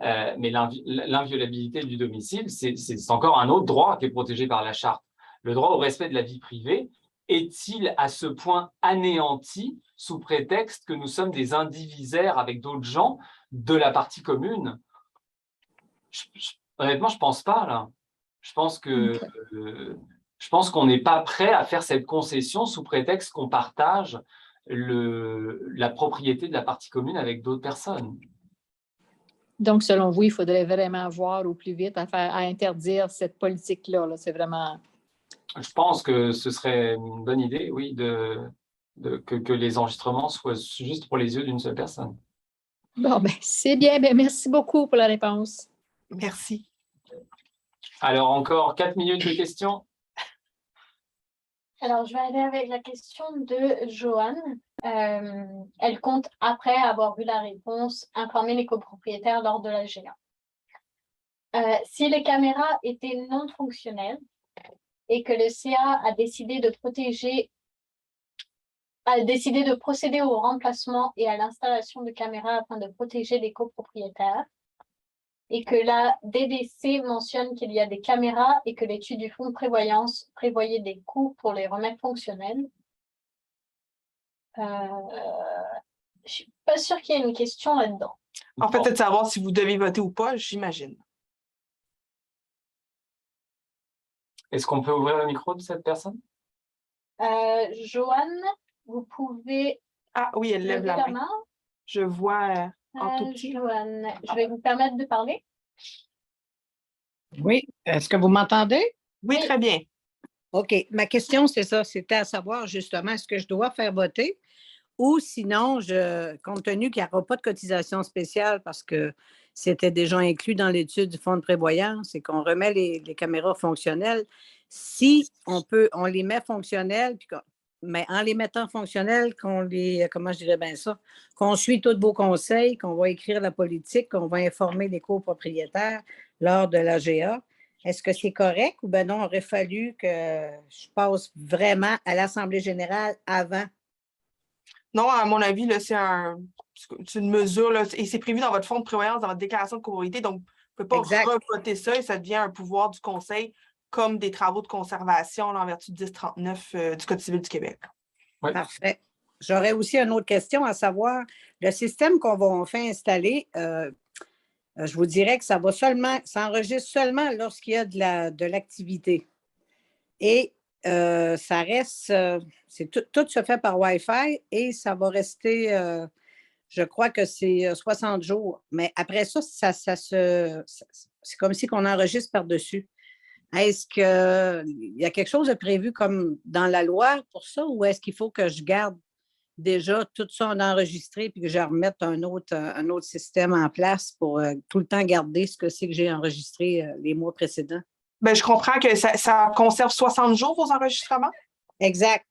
mais l'inviolabilité du domicile, c'est encore un autre droit qui est protégé par la Charte. Le droit au respect de la vie privée est-il à ce point anéanti sous prétexte que nous sommes des indivisaires avec d'autres gens de la partie commune? Honnêtement, je ne pense pas, là. Je pense qu'on n'est pas prêt à faire cette concession sous prétexte qu'on partage la propriété de la partie commune avec d'autres personnes. Donc, selon vous, il faudrait vraiment voir au plus vite à interdire cette politique-là. Là. C'est vraiment... Je pense que ce serait une bonne idée, oui, que les enregistrements soient juste pour les yeux d'une seule personne. Bon, ben, c'est bien. Ben, merci beaucoup pour la réponse. Merci. Alors, encore 4 minutes de questions. Alors, je vais aller avec la question de Joanne. Elle compte, après avoir vu la réponse, informer les copropriétaires lors de la GA. Si les caméras étaient non fonctionnelles et que le CA a décidé de procéder au remplacement et à l'installation de caméras afin de protéger les copropriétaires, et que la DDC mentionne qu'il y a des caméras et que l'étude du fonds de prévoyance prévoyait des coûts pour les remettre fonctionnels. Je ne suis pas sûre qu'il y ait une question là-dedans. En fait, c'est de savoir si vous devez voter ou pas, j'imagine. Est-ce qu'on peut ouvrir le micro de cette personne? Joanne, vous pouvez Ah oui, elle lève lever la main. Je vois en tout petit. Joanne, je vais vous permettre de parler. Oui, est-ce que vous m'entendez? Oui, très bien. OK, ma question, c'est ça, c'était à savoir justement, est-ce que je dois faire voter ou sinon, compte tenu qu'il n'y aura pas de cotisation spéciale parce que c'était déjà inclus dans l'étude du fonds de prévoyance et qu'on remet les caméras fonctionnelles, si on les met fonctionnelles, mais en les mettant fonctionnelles, comment je dirais bien ça, qu'on suit tous vos conseils, qu'on va écrire la politique, qu'on va informer les copropriétaires lors de la GA, est-ce que c'est correct ou bien non, il aurait fallu que je passe vraiment à l'Assemblée générale avant? Non, à mon avis, là, c'est une mesure, là, et c'est prévu dans votre fonds de prévoyance, dans votre déclaration de copropriété, donc vous ne pouvez pas Exact. revoter ça et ça devient un pouvoir du conseil comme des travaux de conservation là, en vertu de 1039 du Code civil du Québec. Oui. Parfait. J'aurais aussi une autre question, à savoir, le système qu'on va faire installer, je vous dirais que ça enregistre seulement lorsqu'il y a de l'activité. Et ça reste, tout se fait par Wi-Fi et ça va rester, je crois que c'est 60 jours. Mais après ça, c'est comme si on enregistre par-dessus. Est-ce qu'il y a quelque chose de prévu comme dans la loi pour ça ou est-ce qu'il faut que je garde déjà tout ça enregistré puis que je remette un autre système en place pour tout le temps garder ce que c'est que j'ai enregistré les mois précédents? Ben, je comprends que ça conserve 60 jours vos enregistrements. Exact.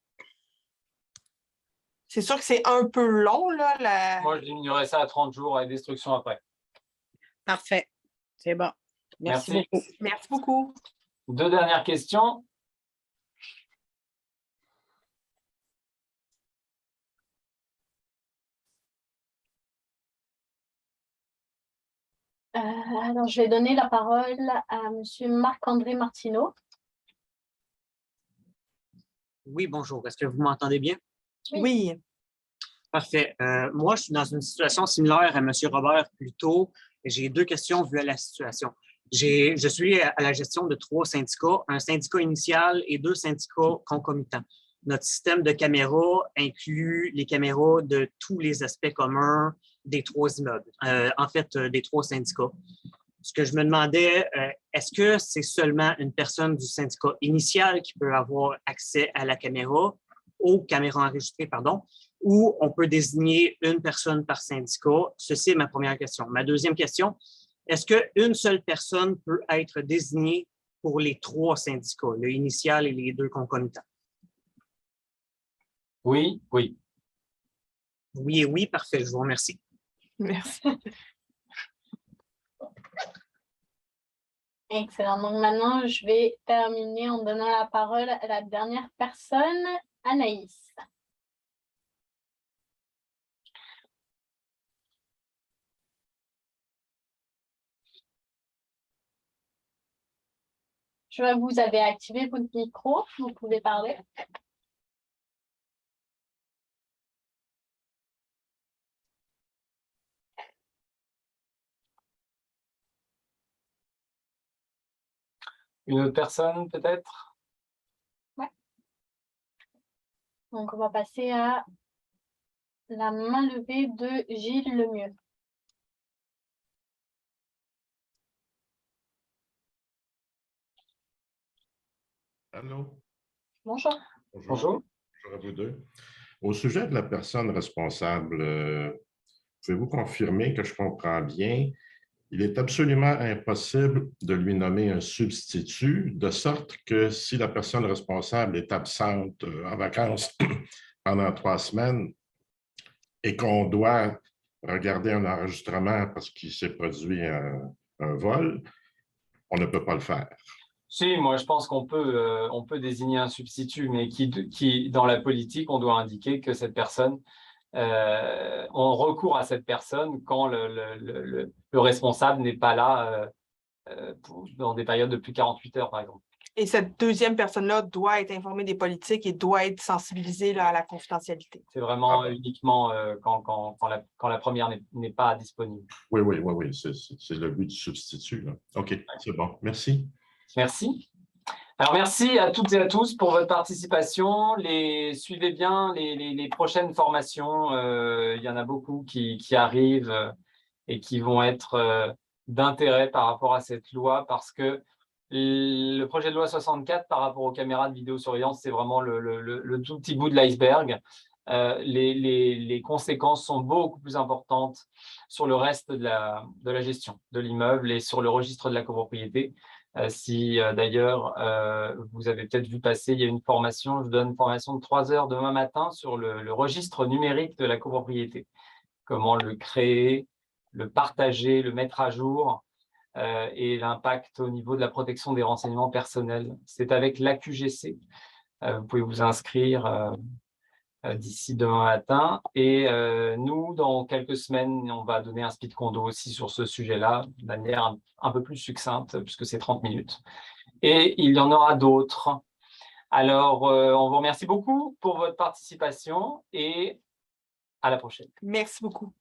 C'est sûr que c'est un peu long, là. Moi, je diminuerais ça à 30 jours et destruction après. Parfait. C'est bon. Merci beaucoup. Merci beaucoup. 2 dernières questions. Alors, je vais donner la parole à M. Marc-André Martineau. Oui, bonjour. Est-ce que vous m'entendez bien? Oui. Parfait. Moi, je suis dans une situation similaire à M. Robert plus tôt. J'ai 2 questions vues à la situation. Je suis à la gestion de 3 syndicats, un syndicat initial et 2 syndicats concomitants. Notre système de caméras inclut les caméras de tous les aspects communs des 3 immeubles, en fait, des 3 syndicats. Ce que je me demandais, est-ce que c'est seulement une personne du syndicat initial qui peut avoir accès à la caméra, aux caméras enregistrées, pardon, ou on peut désigner une personne par syndicat? Ceci est ma première question. Ma deuxième question, est-ce qu'une seule personne peut être désignée pour les 3 syndicats, le initial et les 2 concomitants? Oui, oui. Oui et oui, parfait, je vous remercie. Merci. Excellent. Donc maintenant, je vais terminer en donnant la parole à la dernière personne, Anaïs. Je vois que vous avez activé votre micro, vous pouvez parler. Une autre personne, peut-être? Ouais. Donc, on va passer à la main levée de Gilles Lemieux. Allô? Bonjour. Bonjour. Bonjour à vous deux. Au sujet de la personne responsable, pouvez-vous confirmer que je comprends bien? Il est absolument impossible de lui nommer un substitut, de sorte que si la personne responsable est absente en vacances pendant 3 semaines et qu'on doit regarder un enregistrement parce qu'il s'est produit un vol, on ne peut pas le faire. Si, moi je pense qu'on peut désigner un substitut, mais qui, dans la politique, on doit indiquer que cette personne, on recourt à cette personne quand le responsable n'est pas là dans des périodes de plus de 48 heures, par exemple. Et cette deuxième personne-là doit être informée des politiques et doit être sensibilisée là, à la confidentialité. C'est vraiment uniquement quand la première n'est pas disponible. Oui, c'est le but du substitut, là. OK, c'est bon. Merci. Merci. Alors, merci à toutes et à tous pour votre participation. Suivez bien les prochaines formations. Il y en a beaucoup qui arrivent et qui vont être d'intérêt par rapport à cette loi parce que le projet de loi 64 par rapport aux caméras de vidéosurveillance, c'est vraiment le tout petit bout de l'iceberg. Les conséquences sont beaucoup plus importantes sur le reste de la gestion de l'immeuble et sur le registre de la copropriété. Si d'ailleurs, vous avez peut-être vu passer, il y a une formation, je donne une formation de 3 heures demain matin sur le registre numérique de la copropriété. Comment le créer, le partager, le mettre à jour et l'impact au niveau de la protection des renseignements personnels. C'est avec l'AQGC. Vous pouvez vous inscrire d'ici demain matin. Et nous, dans quelques semaines, on va donner un speed condo aussi sur ce sujet-là, de manière un peu plus succincte, puisque c'est 30 minutes. Et il y en aura d'autres. Alors, on vous remercie beaucoup pour votre participation et à la prochaine. Merci beaucoup.